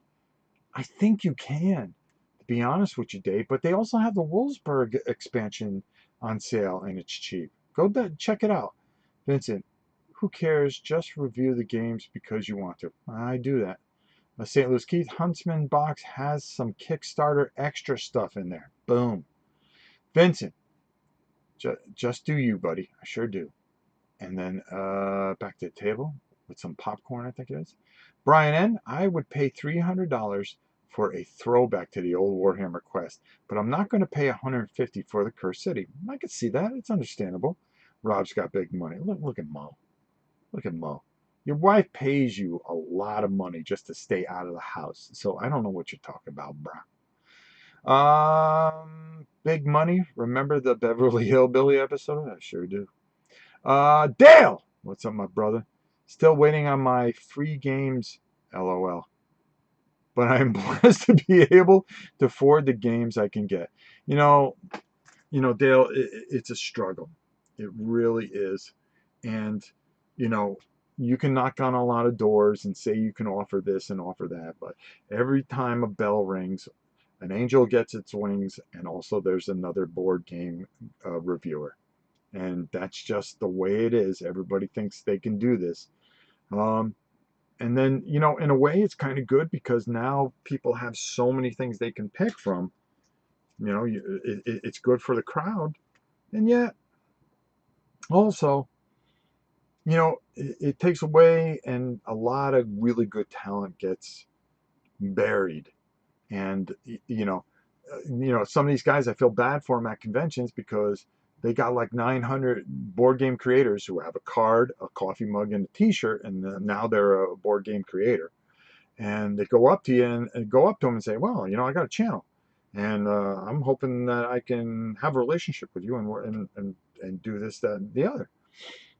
I think you can, to be honest with you, Dave. But they also have the Wolfsburg expansion on sale, and it's cheap. Go check it out. Vincent, who cares? Just review the games because you want to. I do that. St. Louis Keith, Huntsman box has some Kickstarter extra stuff in there. Boom. Vincent, just do you, buddy. I sure do. And then back to the table with some popcorn, I think it is. Brian N., I would pay $300 for a throwback to the old Warhammer Quest, but I'm not going to pay $150 for the Cursed City. I can see that. It's understandable. Rob's got big money. Look at Mo. Look at Mo. Your wife pays you a lot of money just to stay out of the house. So I don't know what you're talking about, bruh. Big money. Remember the Beverly Hillbilly episode? I sure do. Dale! What's up, my brother? Still waiting on my free games, LOL. But I'm blessed to be able to afford the games I can get. You know, Dale, it's a struggle. It really is. And, you know, you can knock on a lot of doors and say you can offer this and offer that, but every time a bell rings, an angel gets its wings, and also there's another board game reviewer. And that's just the way it is. Everybody thinks they can do this. And then, in a way, it's kind of good because now people have so many things they can pick from. It's good for the crowd. And yet, also, it takes away, and a lot of really good talent gets buried. And some of these guys, I feel bad for them at conventions because they got like 900 board game creators who have a card, a coffee mug, and a T-shirt, and now they're a board game creator. And they go up to you and go up to them and say, "Well, I got a channel, and I'm hoping that I can have a relationship with you and do this, that, and the other."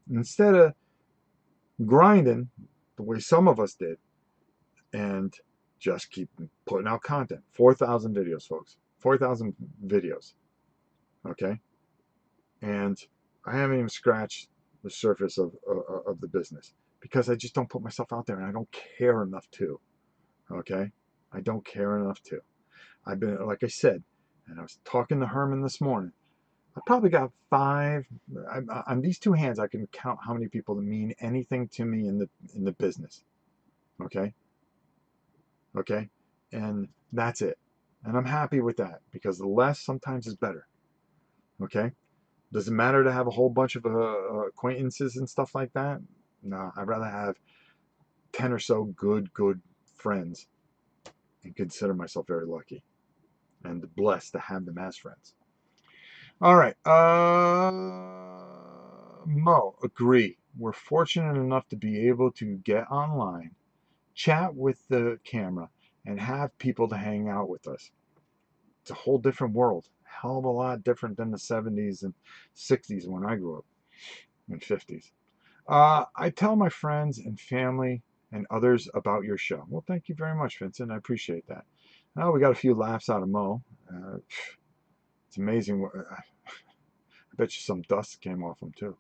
Instead of grinding the way some of us did and just keep putting out content. 4,000 videos, folks. 4,000 videos. Okay? And I haven't even scratched the surface of the business because I just don't put myself out there and I don't care enough to. Okay? I don't care enough to. I've been, like I said, and I was talking to Herman this morning. I probably got 5 on these 2 hands. I can count how many people that mean anything to me in the business. Okay? Okay? And that's it. And I'm happy with that because the less sometimes is better. Okay? Does it matter to have a whole bunch of acquaintances and stuff like that? No, I'd rather have 10 or so good friends and consider myself very lucky and blessed to have them as friends. All right. Mo, agree. We're fortunate enough to be able to get online, chat with the camera, and have people to hang out with us. It's a whole different world. Hell of a lot different than the 70s and 60s when I grew up, and 50s. I tell my friends and family and others about your show. Well, thank you very much, Vincent. I appreciate that. We got a few laughs out of Mo. It's amazing. I bet you some dust came off him, too.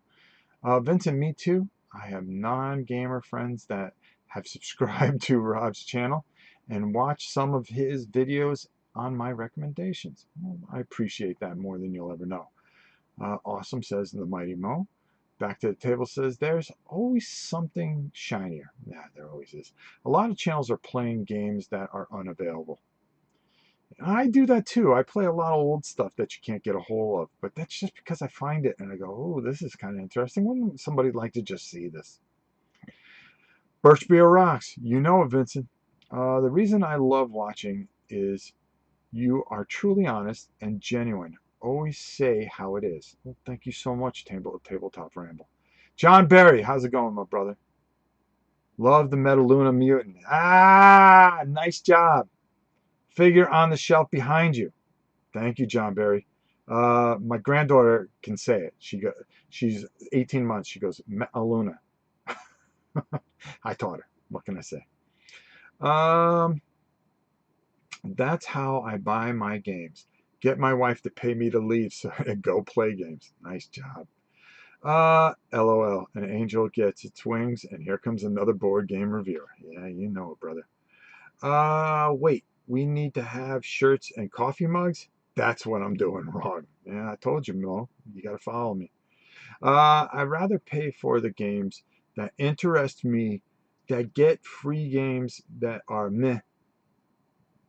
Vincent, me too. I have non-gamer friends that have subscribed to Rob's channel and watched some of his videos on my recommendations. Well, I appreciate that more than you'll ever know. Awesome, says the mighty Mo. Back to the table says there's always something shinier. Yeah, there always is. A lot of channels are playing games that are unavailable. I do that too. I play a lot of old stuff that you can't get a hold of, but that's just because I find it and I go, "Oh, this is kind of interesting. Wouldn't somebody like to just see this?" Birch Beer rocks. You know it, Vincent. The reason I love watching is you are truly honest and genuine. Always say how it is. Well, thank you so much, Tabletop Ramble. John Barry, how's it going, my brother? Love the Metaluna Mutant. Ah, nice job. Figure on the shelf behind you. Thank you, John Barry. My granddaughter can say it. She's 18 months. She goes, Aluna. I taught her. What can I say? Um, that's how I buy my games. Get my wife to pay me to leave so and go play games. Nice job. LOL. An angel gets its wings, and here comes another board game reviewer. Yeah, you know it, brother. Wait. We need to have shirts and coffee mugs? That's what I'm doing wrong. Yeah, I told you, Mo. You got to follow me. I'd rather pay for the games that interest me, that get free games that are meh,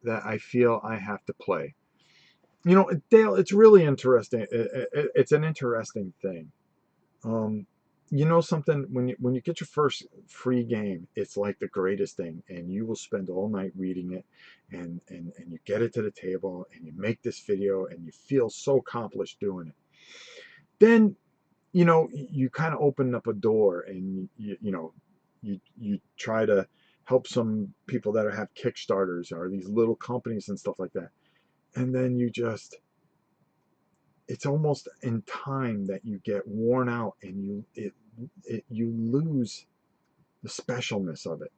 that I feel I have to play. You know, Dale, it's really interesting. It's an interesting thing. Um, you know something, when you get your first free game, it's like the greatest thing, and you will spend all night reading it, and you get it to the table, and you make this video, and you feel so accomplished doing it. Then you know you kind of open up a door, and you try to help some people that have Kickstarters or these little companies and stuff like that, and then it's almost in time that you get worn out, and you lose the specialness of it.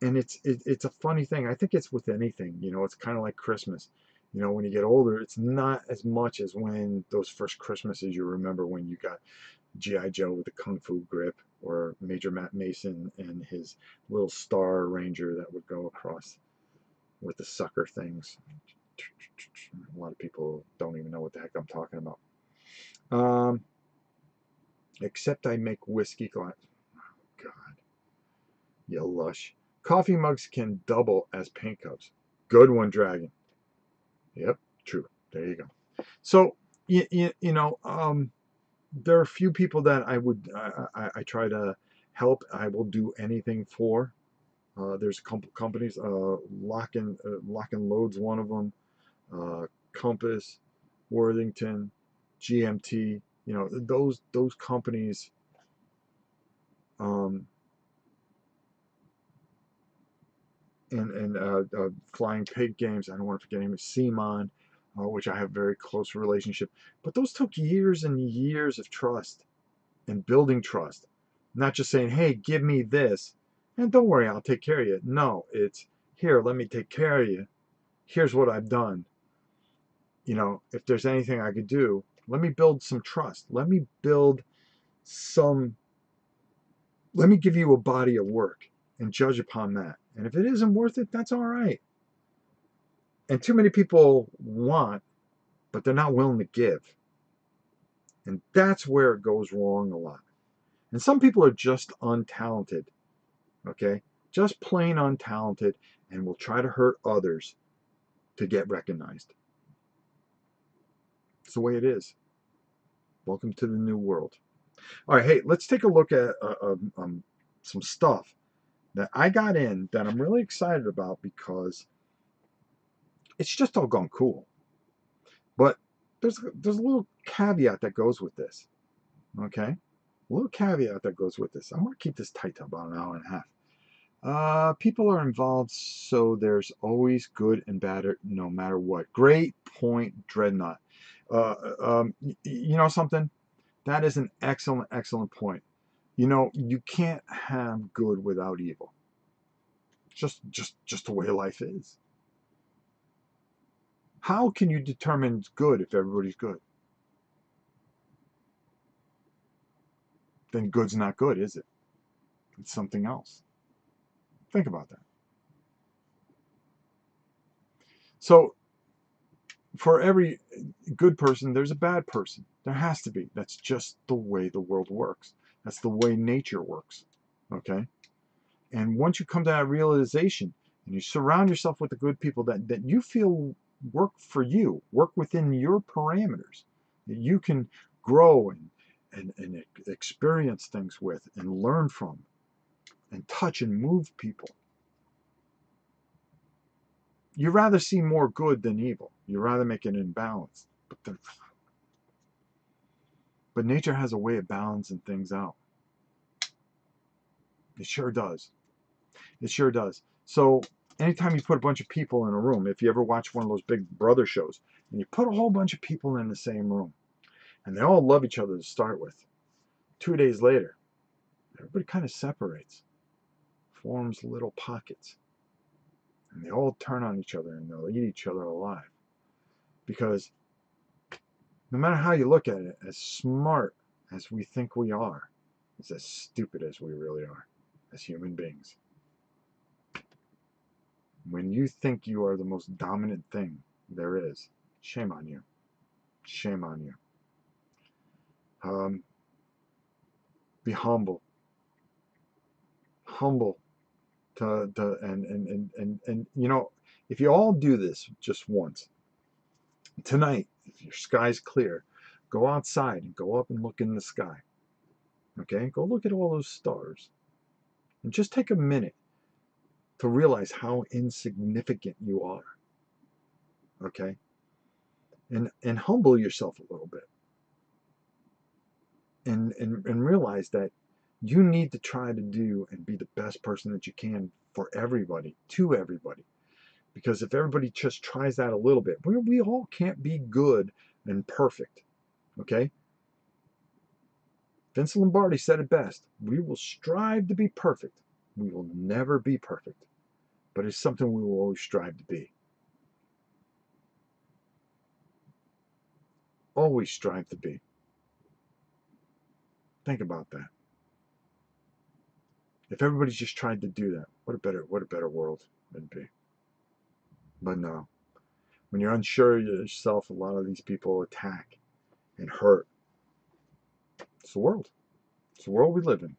And it's a funny thing. I think it's with anything. It's kind of like Christmas. When you get older, it's not as much as when those first Christmases you remember, when you got GI Joe with the kung fu grip, or Major Matt Mason and his little Star Ranger that would go across with the sucker things. A lot of people don't even know what the heck I'm talking about. Um, Except I make whiskey glass. Oh, God, you lush. Coffee mugs can double as paint cups. Good one, Dragon. Yep, true. There you go. So, there are a few people that I try to help. I will do anything for. There's a couple companies. Lock and Load's one of them. Compass, Worthington, GMT. Those companies. Um, and Flying Pig Games. I don't want to forget him. Simon, which I have a very close relationship. But those took years and years of trust and building trust. Not just saying, "Hey, give me this, and don't worry, I'll take care of you." No, it's, "Here, let me take care of you. Here's what I've done. If there's anything I could do, let me build some trust. Some. Let me give you a body of work and judge upon that. And if it isn't worth it, that's all right." And too many people want, but they're not willing to give. And that's where it goes wrong a lot. And some people are just untalented, okay? Just plain untalented, and will try to hurt others to get recognized. It's the way it is. Welcome to the new world. All right, hey, let's take a look at some stuff that I got in that I'm really excited about, because it's just all gone cool. But there's a little caveat that goes with this, okay? A little caveat that goes with this. I'm going to keep this tight to about an hour and a half. People are involved, so there's always good and bad, no matter what. Great point, Dreadnought. You know something? That is an excellent, excellent point. You can't have good without evil. Just the way life is. How can you determine good if everybody's good? Then good's not good, is it? It's something else. Think about that. So, for every good person, there's a bad person. There has to be. That's just the way the world works. That's the way nature works. Okay? And once you come to that realization, and you surround yourself with the good people that you feel work for you, work within your parameters, that you can grow and experience things with, and learn from, and touch and move people. You rather see more good than evil. You rather make it in balance. But nature has a way of balancing things out. It sure does. It sure does. So anytime you put a bunch of people in a room, if you ever watch one of those Big Brother shows, and you put a whole bunch of people in the same room, and they all love each other to start with, 2 days later, everybody kind of separates, forms little pockets, and they all turn on each other and they'll eat each other alive. Because no matter how you look at it, as smart as we think we are, it's as stupid as we really are as human beings. When you think you are the most dominant thing there is, shame on you. Shame on you. Be humble. Humble. And you know, if you all do this just once, tonight, if your sky's clear, go outside and go up and look in the sky. Okay? Go look at all those stars. And just take a minute to realize how insignificant you are. Okay? And humble yourself a little bit. And realize that you need to try to do and be the best person that you can for everybody, to everybody. Because if everybody just tries that a little bit, we all can't be good and perfect. Okay? Vince Lombardi said it best. We will strive to be perfect. We will never be perfect. But it's something we will always strive to be. Always strive to be. Think about that. If everybody just tried to do that, what a better world it'd be. But no. When you're unsure of yourself, a lot of these people attack and hurt. It's the world. It's the world we live in.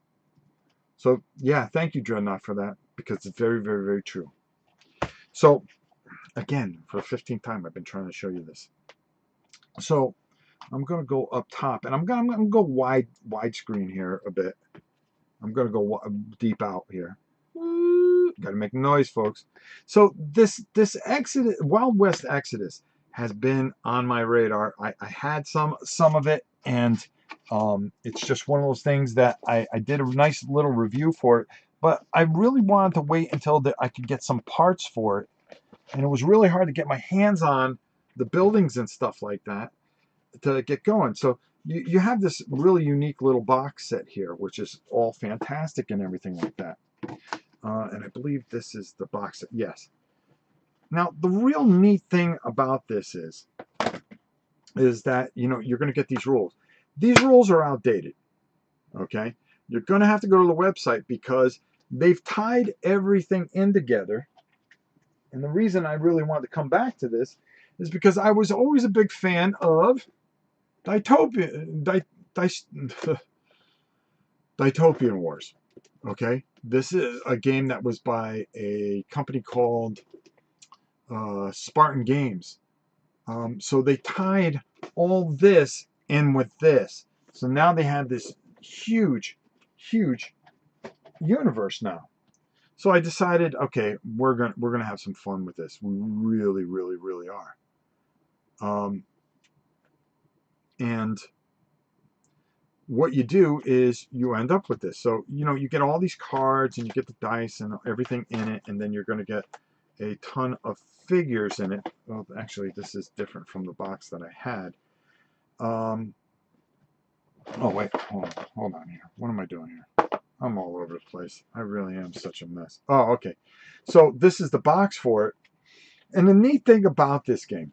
So yeah, thank you, Dreadnought, for that, because it's very, very, very true. So again, for the 15th time, I've been trying to show you this. So I'm going to go up top, and I'm going to go widescreen here a bit. I'm going to go deep out here. Got to make noise, folks. So this Exodus, Wild West Exodus, has been on my radar. I had some of it, and it's just one of those things that I did a nice little review for it, but I really wanted to wait until I could get some parts for it, and it was really hard to get my hands on the buildings and stuff like that to get going. So you have this really unique little box set here, which is all fantastic and everything like that. And I believe this is the box set. Yes. Now, the real neat thing about this is that, you know, you're going to get these rules. These rules are outdated. Okay? You're going to have to go to the website because they've tied everything in together. And the reason I really wanted to come back to this is because I was always a big fan of Dytopian Wars. Okay, this is a game that was by a company called Spartan Games. So they tied all this in with this. So now they have this huge, huge universe now. So I decided, okay, we're gonna have some fun with this. We really, really, really are. And what you do is you end up with this. So, you know, you get all these cards and you get the dice and everything in it, and then you're going to get a ton of figures in it. Well, actually, this is different from the box that I had. Oh, wait, hold on here. What am I doing here? I'm all over the place. I really am such a mess. Oh, okay. So this is the box for it. And the neat thing about this game,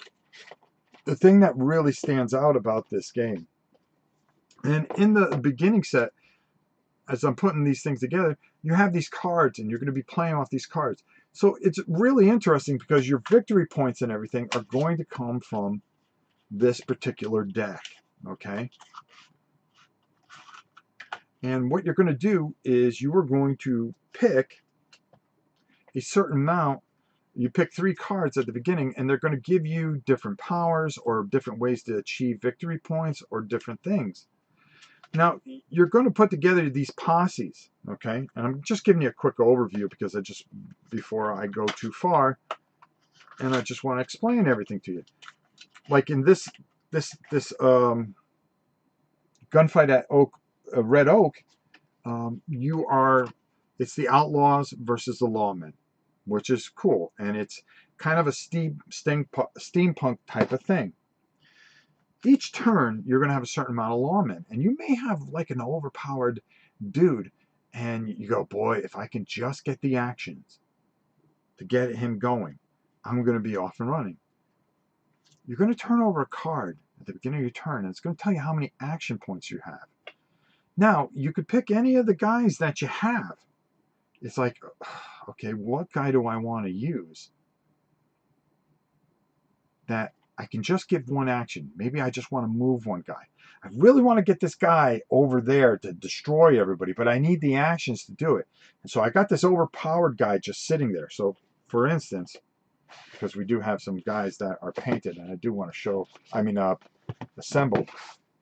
the thing that really stands out about this game, and in the beginning set, as I'm putting these things together, you have these cards and you're going to be playing off these cards. So it's really interesting because your victory points and everything are going to come from this particular deck, okay? And what you're going to do is you are going to pick a certain amount. You pick 3 cards at the beginning, and they're going to give you different powers or different ways to achieve victory points or different things. Now, you're going to put together these posses, okay? And I'm just giving you a quick overview because before I go too far, and I just want to explain everything to you. Like in this gunfight at Red Oak, it's the outlaws versus the lawmen, which is cool. And it's kind of a steampunk type of thing. Each turn, you're going to have a certain amount of lawmen. And you may have like an overpowered dude. And you go, boy, if I can just get the actions to get him going, I'm going to be off and running. You're going to turn over a card at the beginning of your turn, and it's going to tell you how many action points you have. Now, you could pick any of the guys that you have. It's like, okay, what guy do I want to use that I can just give one action? Maybe I just want to move one guy. I really want to get this guy over there to destroy everybody, but I need the actions to do it. And so I got this overpowered guy just sitting there. So, for instance, because we do have some guys that are painted, and I do want to show, assembled.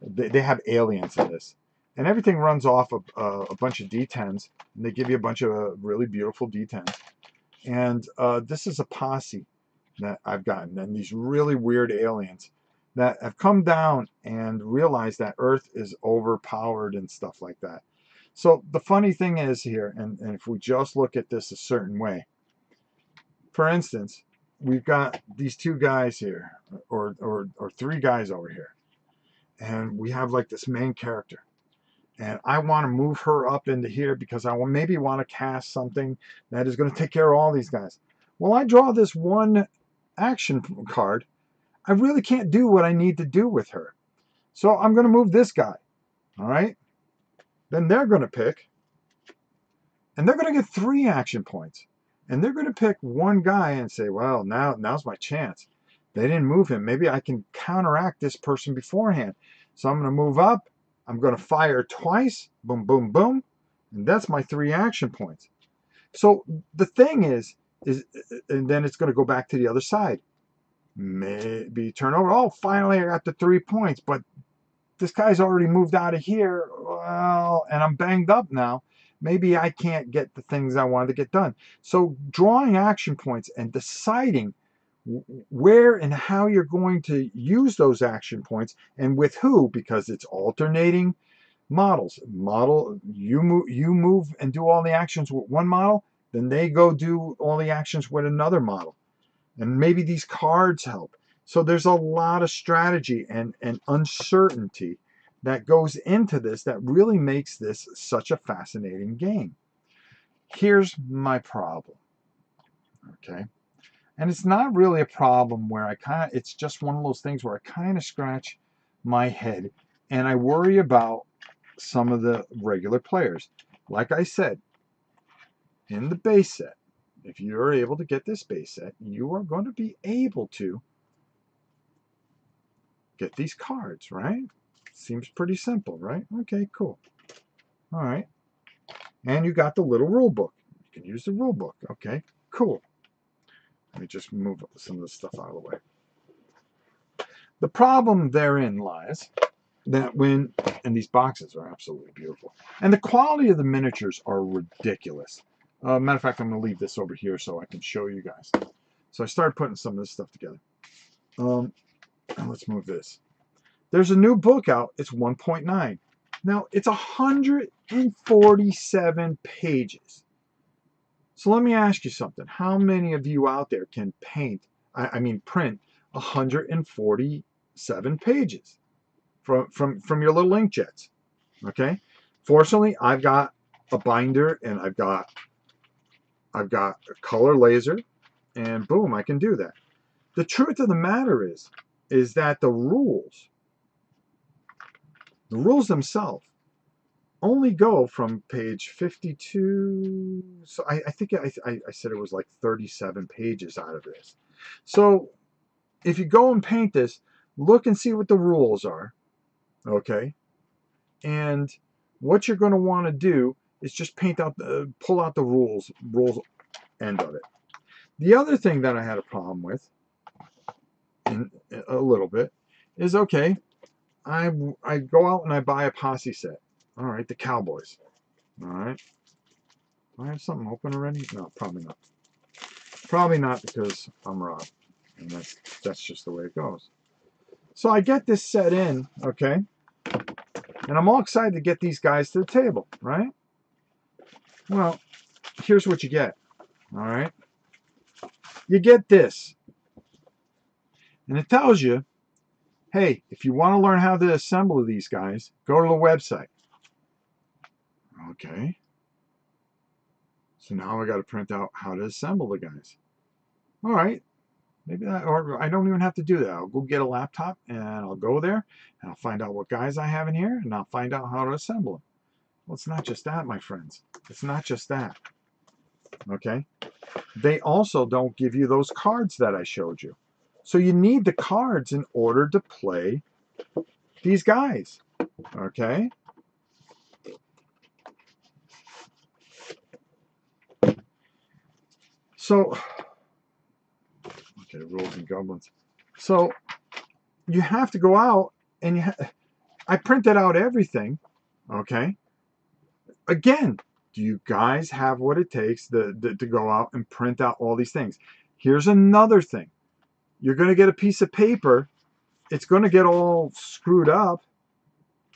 They have aliens in this. And everything runs off a bunch of D10s, and they give you a bunch of really beautiful D10s. And this is a posse that I've gotten, and these really weird aliens that have come down and realized that Earth is overpowered and stuff like that. So the funny thing is here, and if we just look at this a certain way, for instance, we've got these two guys here, or three guys over here, and we have like this main character. And I want to move her up into here because I maybe want to cast something that is going to take care of all these guys. Well, I draw this one action card. I really can't do what I need to do with her. So I'm going to move this guy. All right. Then they're going to pick. And they're going to get 3 action points. And they're going to pick one guy and say, well, now's my chance. They didn't move him. Maybe I can counteract this person beforehand. So I'm going to move up. I'm going to fire twice, boom, boom, boom, and that's my 3 action points. So the thing is, and then it's going to go back to the other side. Maybe turn over. Oh, finally I got the 3 points, but this guy's already moved out of here. Well, and I'm banged up now. Maybe I can't get the things I wanted to get done. So drawing action points and deciding where and how you're going to use those action points and with who, because it's alternating models. You move and do all the actions with one model, then they go do all the actions with another model. And maybe these cards help. So there's a lot of strategy and uncertainty that goes into this that really makes this such a fascinating game. Here's my problem. Okay. And it's not really a problem where it's just one of those things where I kind of scratch my head and I worry about some of the regular players. Like I said, in the base set, if you're able to get this base set, you are going to be able to get these cards, right? Seems pretty simple, right? Okay, cool. All right. And you got the little rule book. You can use the rule book. Okay, cool. Let me just move some of this stuff out of the way. The problem therein lies that and these boxes are absolutely beautiful. And the quality of the miniatures are ridiculous. Matter of fact, I'm going to leave this over here so I can show you guys. So I started putting some of this stuff together. Let's move this. There's a new book out. It's 1.9. Now, it's 147 pages. So let me ask you something. How many of you out there can print 147 pages from your little inkjets? Okay. Fortunately, I've got a binder and I've got a color laser, and boom, I can do that. The truth of the matter is that the rules themselves only go from page 52. So I think I said it was like 37 pages out of this. So if you go and paint this, look and see what the rules are. Okay. And what you're going to want to do is just pull out the rules end of it. The other thing that I had a problem with, in a little bit, is okay, I go out and I buy a posse set. All right, the Cowboys. All right. Do I have something open already? No, probably not. Probably not because I'm Rob, and that's just the way it goes. So I get this set in, okay, and I'm all excited to get these guys to the table, right? Well, here's what you get. All right. you get this. And it tells you, hey, if you want to learn how to assemble these guys, go to the website. Okay. So now I got to print out how to assemble the guys. All right. Maybe that, or I don't even have to do that. I'll go get a laptop and I'll go there and I'll find out what guys I have in here and I'll find out how to assemble them. Well, it's not just that, my friends. It's not just that. Okay. They also don't give you those cards that I showed you. So you need the cards in order to play these guys. Okay. So, okay, rules and goblins. So you have to go out and I printed out everything. Okay. Again, do you guys have what it takes to go out and print out all these things? Here's another thing. You're going to get a piece of paper. It's going to get all screwed up,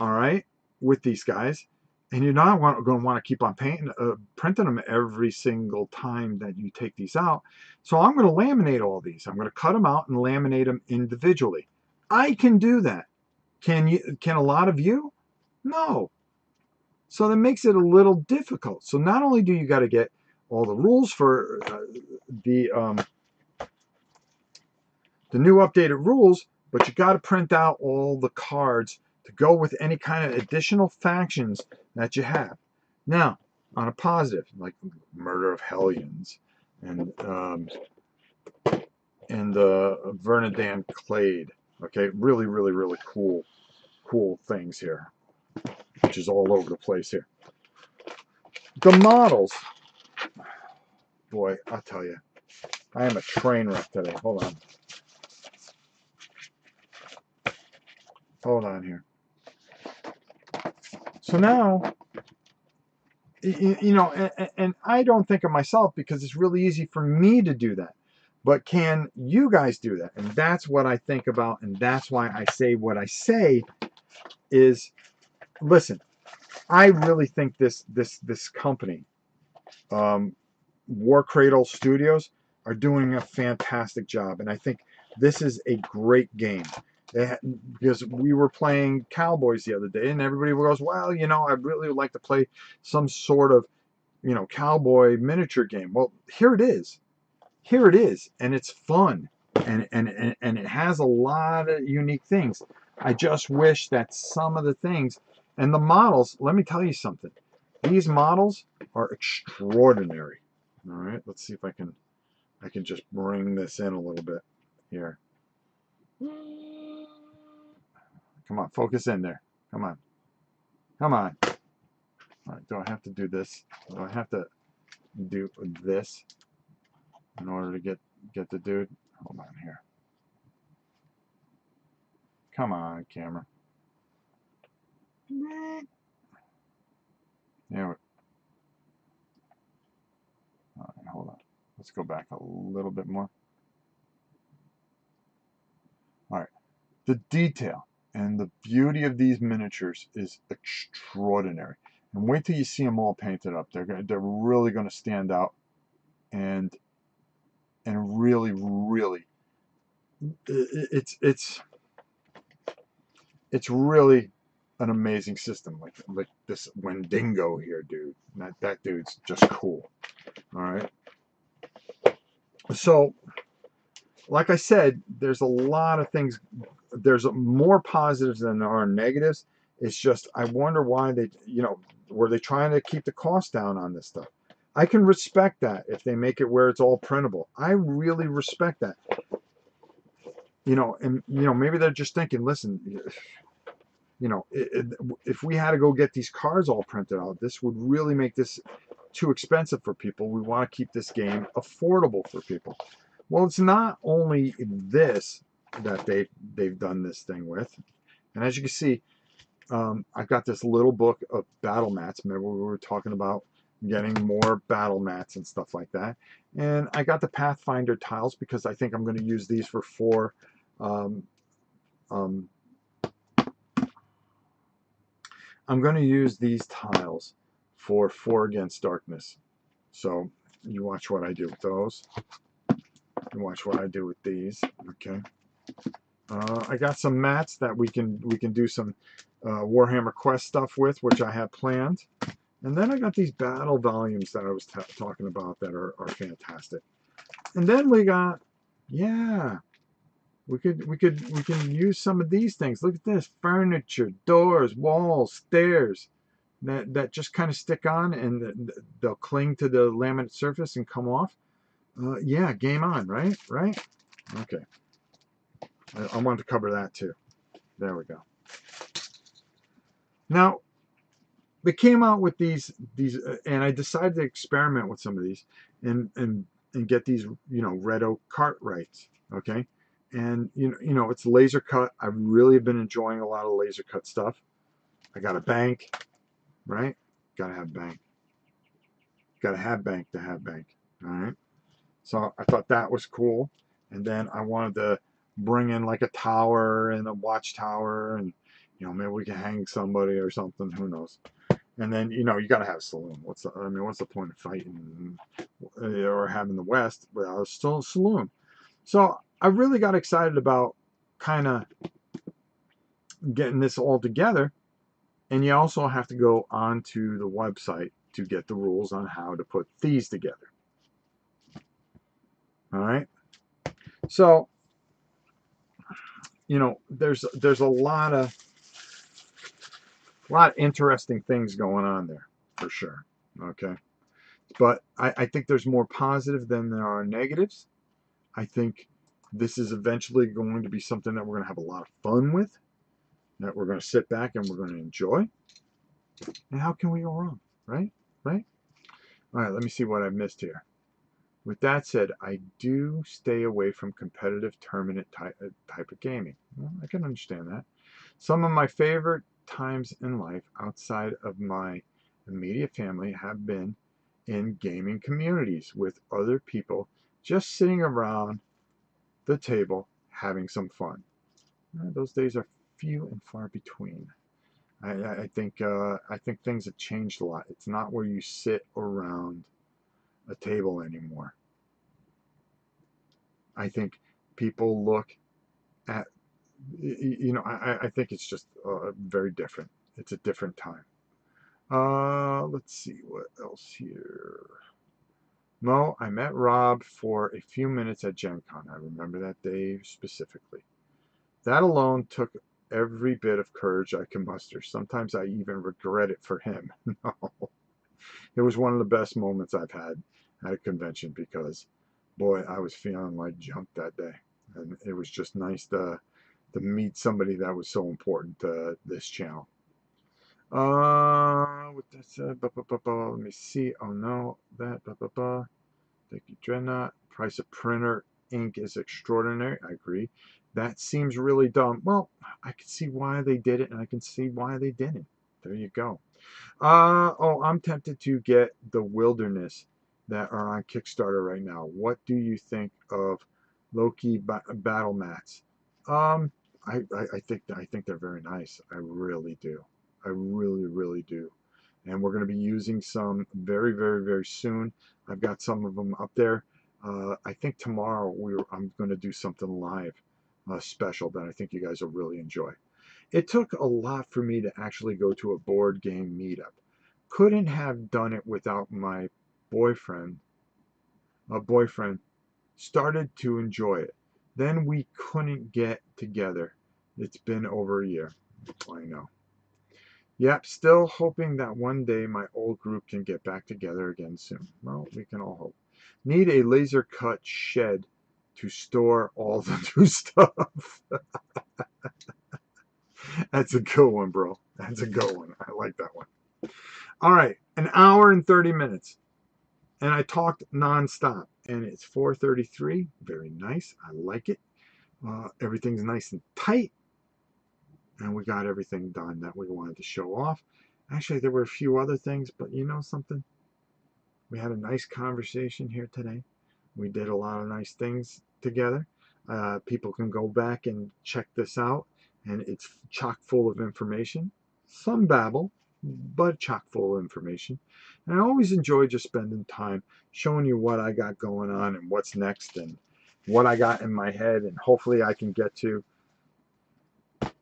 all right, with these guys. And you're not going to want to keep on printing them every single time that you take these out. So I'm going to laminate all these. I'm going to cut them out and laminate them individually. I can do that. Can a lot of you? No. So that makes it a little difficult. So not only do you got to get all the rules for the new updated rules, but you got to print out all the cards to go with any kind of additional factions that you have. Now, on a positive, like Murder of Hellions and Vernadan Clade. Okay, really, really, really cool things here, which is all over the place here. The models, boy, I'll tell you, I am a train wreck today. Hold on. Hold on here. So now, you know, and I don't think of myself because it's really easy for me to do that. But can you guys do that? And that's what I think about, and that's why I say what I say is, listen, I really think this company, War Cradle Studios, are doing a fantastic job, and I think this is a great game. Because we were playing Cowboys the other day, and everybody goes, well, you know, I'd really like to play some sort of, you know, cowboy miniature game. Well, here it is. Here it is, and it's fun, and it has a lot of unique things. I just wish that some of the things, and the models, let me tell you something. These models are extraordinary. All right, let's see if I can just bring this in a little bit here. Come on, focus in there. Come on. Come on. All right, do I have to do this? Do I have to do this in order to get the dude? Hold on here. Come on, camera. There we All right, hold on. Let's go back a little bit more. All right. The detail and the beauty of these miniatures is extraordinary. And wait till you see them all painted up. They're really going to stand out, and really, really, it's really an amazing system. Like this Wendigo here, dude. That dude's just cool. All right. So, like I said, there's a lot of things. There's more positives than there are negatives. It's just I wonder why they, you know, were they trying to keep the cost down on this stuff? I can respect that if they make it where it's all printable. I really respect that. You know, and you know, maybe they're just thinking, listen, you know, if we had to go get these cards all printed out, this would really make this too expensive for people. We want to keep this game affordable for people. Well, it's not only this that they've done this thing with, and as you can see, I've got this little book of battle mats. Remember we were talking about getting more battle mats and stuff like that. And I got the Pathfinder tiles because I think I'm going to use these for 4. I'm going to use these tiles for 4 Against Darkness. So you watch what I do with those. Watch what I do with these. Okay. I got some mats that we can do some Warhammer Quest stuff with, which I have planned. And then I got these battle volumes that I was talking about that are fantastic. And then we got, yeah, we can use some of these things. Look at this: furniture, doors, walls, stairs that just kind of stick on and they'll cling to the laminate surface and come off. Yeah, game on, right? Right? Okay. I wanted to cover that too. There we go. Now, they came out with these and I decided to experiment with some of these and get these, red oak Cartwrights, okay? And it's laser cut. I really have been enjoying a lot of laser cut stuff. I got a bank, right? Gotta have bank. Gotta have bank to have bank. All right. So I thought that was cool. And then I wanted to bring in like a tower and a watchtower, and maybe we can hang somebody or something. Who knows? And then you got to have a saloon. What's the point of fighting or having the West without still a saloon? So I really got excited about kind of getting this all together. And you also have to go onto the website to get the rules on how to put these together. All right. So there's a lot of interesting things going on there for sure. Okay. But I think there's more positive than there are negatives. I think this is eventually going to be something that we're going to have a lot of fun with, that we're going to sit back and we're going to enjoy. And how can we go wrong? Right? Right? All right, let me see what I've missed here. With that said, I do stay away from competitive tournament type of gaming. Well, I can understand that. Some of my favorite times in life outside of my immediate family have been in gaming communities with other people just sitting around the table having some fun. Those days are few and far between. I think things have changed a lot. It's not where you sit around a table anymore. I think people look at, I think it's just very different. It's a different time. Let's see what else here. No, I met Rob for a few minutes at Gen Con. I remember that day specifically. That alone took every bit of courage I can muster. Sometimes I even regret it for him. No. It was one of the best moments I've had at a convention because, boy, I was feeling like junk that day. And it was just nice to meet somebody that was so important to this channel. With that said, let me see. Oh no, that. Thank you, Dreadnought. Price of printer ink is extraordinary. I agree. That seems really dumb. Well, I can see why they did it, and I can see why they didn't. There you go. I'm tempted to get the Wilderness that are on Kickstarter right now. What do you think of Loki battle mats? I think they're very nice. I really do. I really, really do. And we're going to be using some very, very, very soon. I've got some of them up there. I think tomorrow I'm going to do something live special that I think you guys will really enjoy. It took a lot for me to actually go to a board game meetup. Couldn't have done it without my boyfriend. A boyfriend started to enjoy it. Then we couldn't get together. It's been over a year. I know. Yep, still hoping that one day my old group can get back together again soon. Well, we can all hope. Need a laser cut shed to store all the new stuff. That's a good one, bro. That's a good one. I like that one. All right, an hour and 30 minutes. And I talked nonstop. And it's 4:33. Very nice. I like it. Everything's nice and tight. And we got everything done that we wanted to show off. Actually, there were a few other things, but you know something? We had a nice conversation here today. We did a lot of nice things together. People can go back and check this out, and it's chock full of information. Some babble, but chock full of information. And I always enjoy just spending time showing you what I got going on and what's next, and what I got in my head, and hopefully I can get to,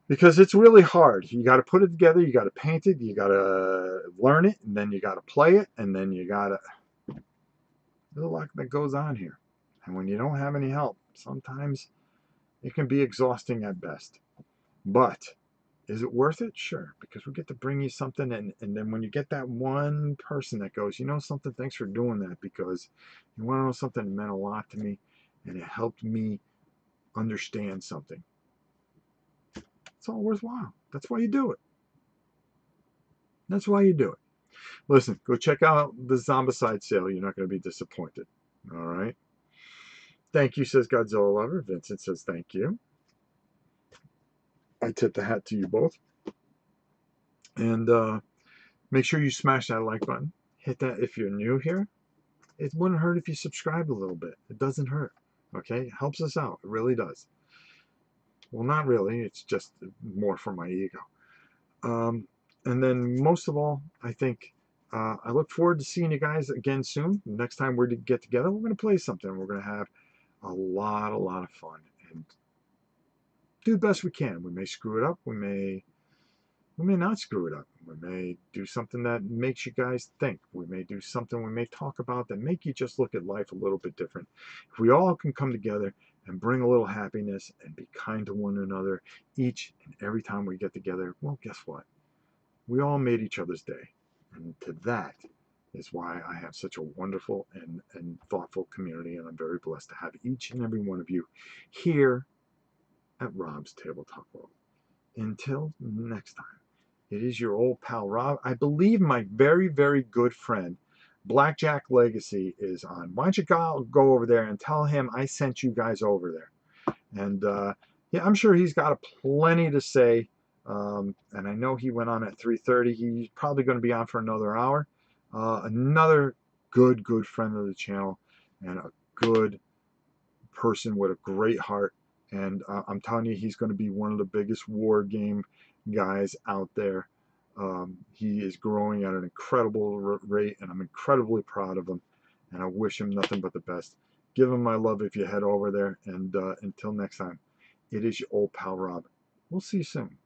because it's really hard. You got to put it together, you got to paint it, you got to learn it, and then you got to play it, and then you got to, there's a lot that goes on here. And when you don't have any help, sometimes it can be exhausting at best. But is it worth it? Sure, because we get to bring you something, and then when you get that one person that goes, you know something, thanks for doing that, because you want to know something, it meant a lot to me, and it helped me understand something. It's all worthwhile. That's why you do it. That's why you do it. Listen, go check out the Zombicide sale. You're not going to be disappointed. All right. Thank you, says Godzilla Lover. Vincent says thank you. I tip the hat to you both. And make sure you smash that like button. Hit that if you're new here. It wouldn't hurt if you subscribed a little bit. It doesn't hurt. Okay? It helps us out. It really does. Well, not really. It's just more for my ego. And then most of all, I think I look forward to seeing you guys again soon. Next time we get together, we're going to play something. We're going to have a lot of fun and do the best we can. We may screw it up. We may not screw it up. We may do something that makes you guys think. We may do something we may talk about that make you just look at life a little bit different. If we all can come together and bring a little happiness and be kind to one another each and every time we get together, well, guess what? We all made each other's day. And to that is why I have such a wonderful and thoughtful community, and I'm very blessed to have each and every one of you here at Rob's Tabletop World. Until next time, it is your old pal Rob. I believe my very good friend Blackjack Legacy is on. Why don't you go over there and tell him I sent you guys over there? And yeah, I'm sure he's got plenty to say. And I know he went on at 3:30. He's probably going to be on for another hour. Another good friend of the channel and a good person with a great heart. And I'm telling you, he's going to be one of the biggest war game guys out there. He is growing at an incredible rate, and I'm incredibly proud of him. And I wish him nothing but the best. Give him my love if you head over there. And until next time, it is your old pal Rob. We'll see you soon.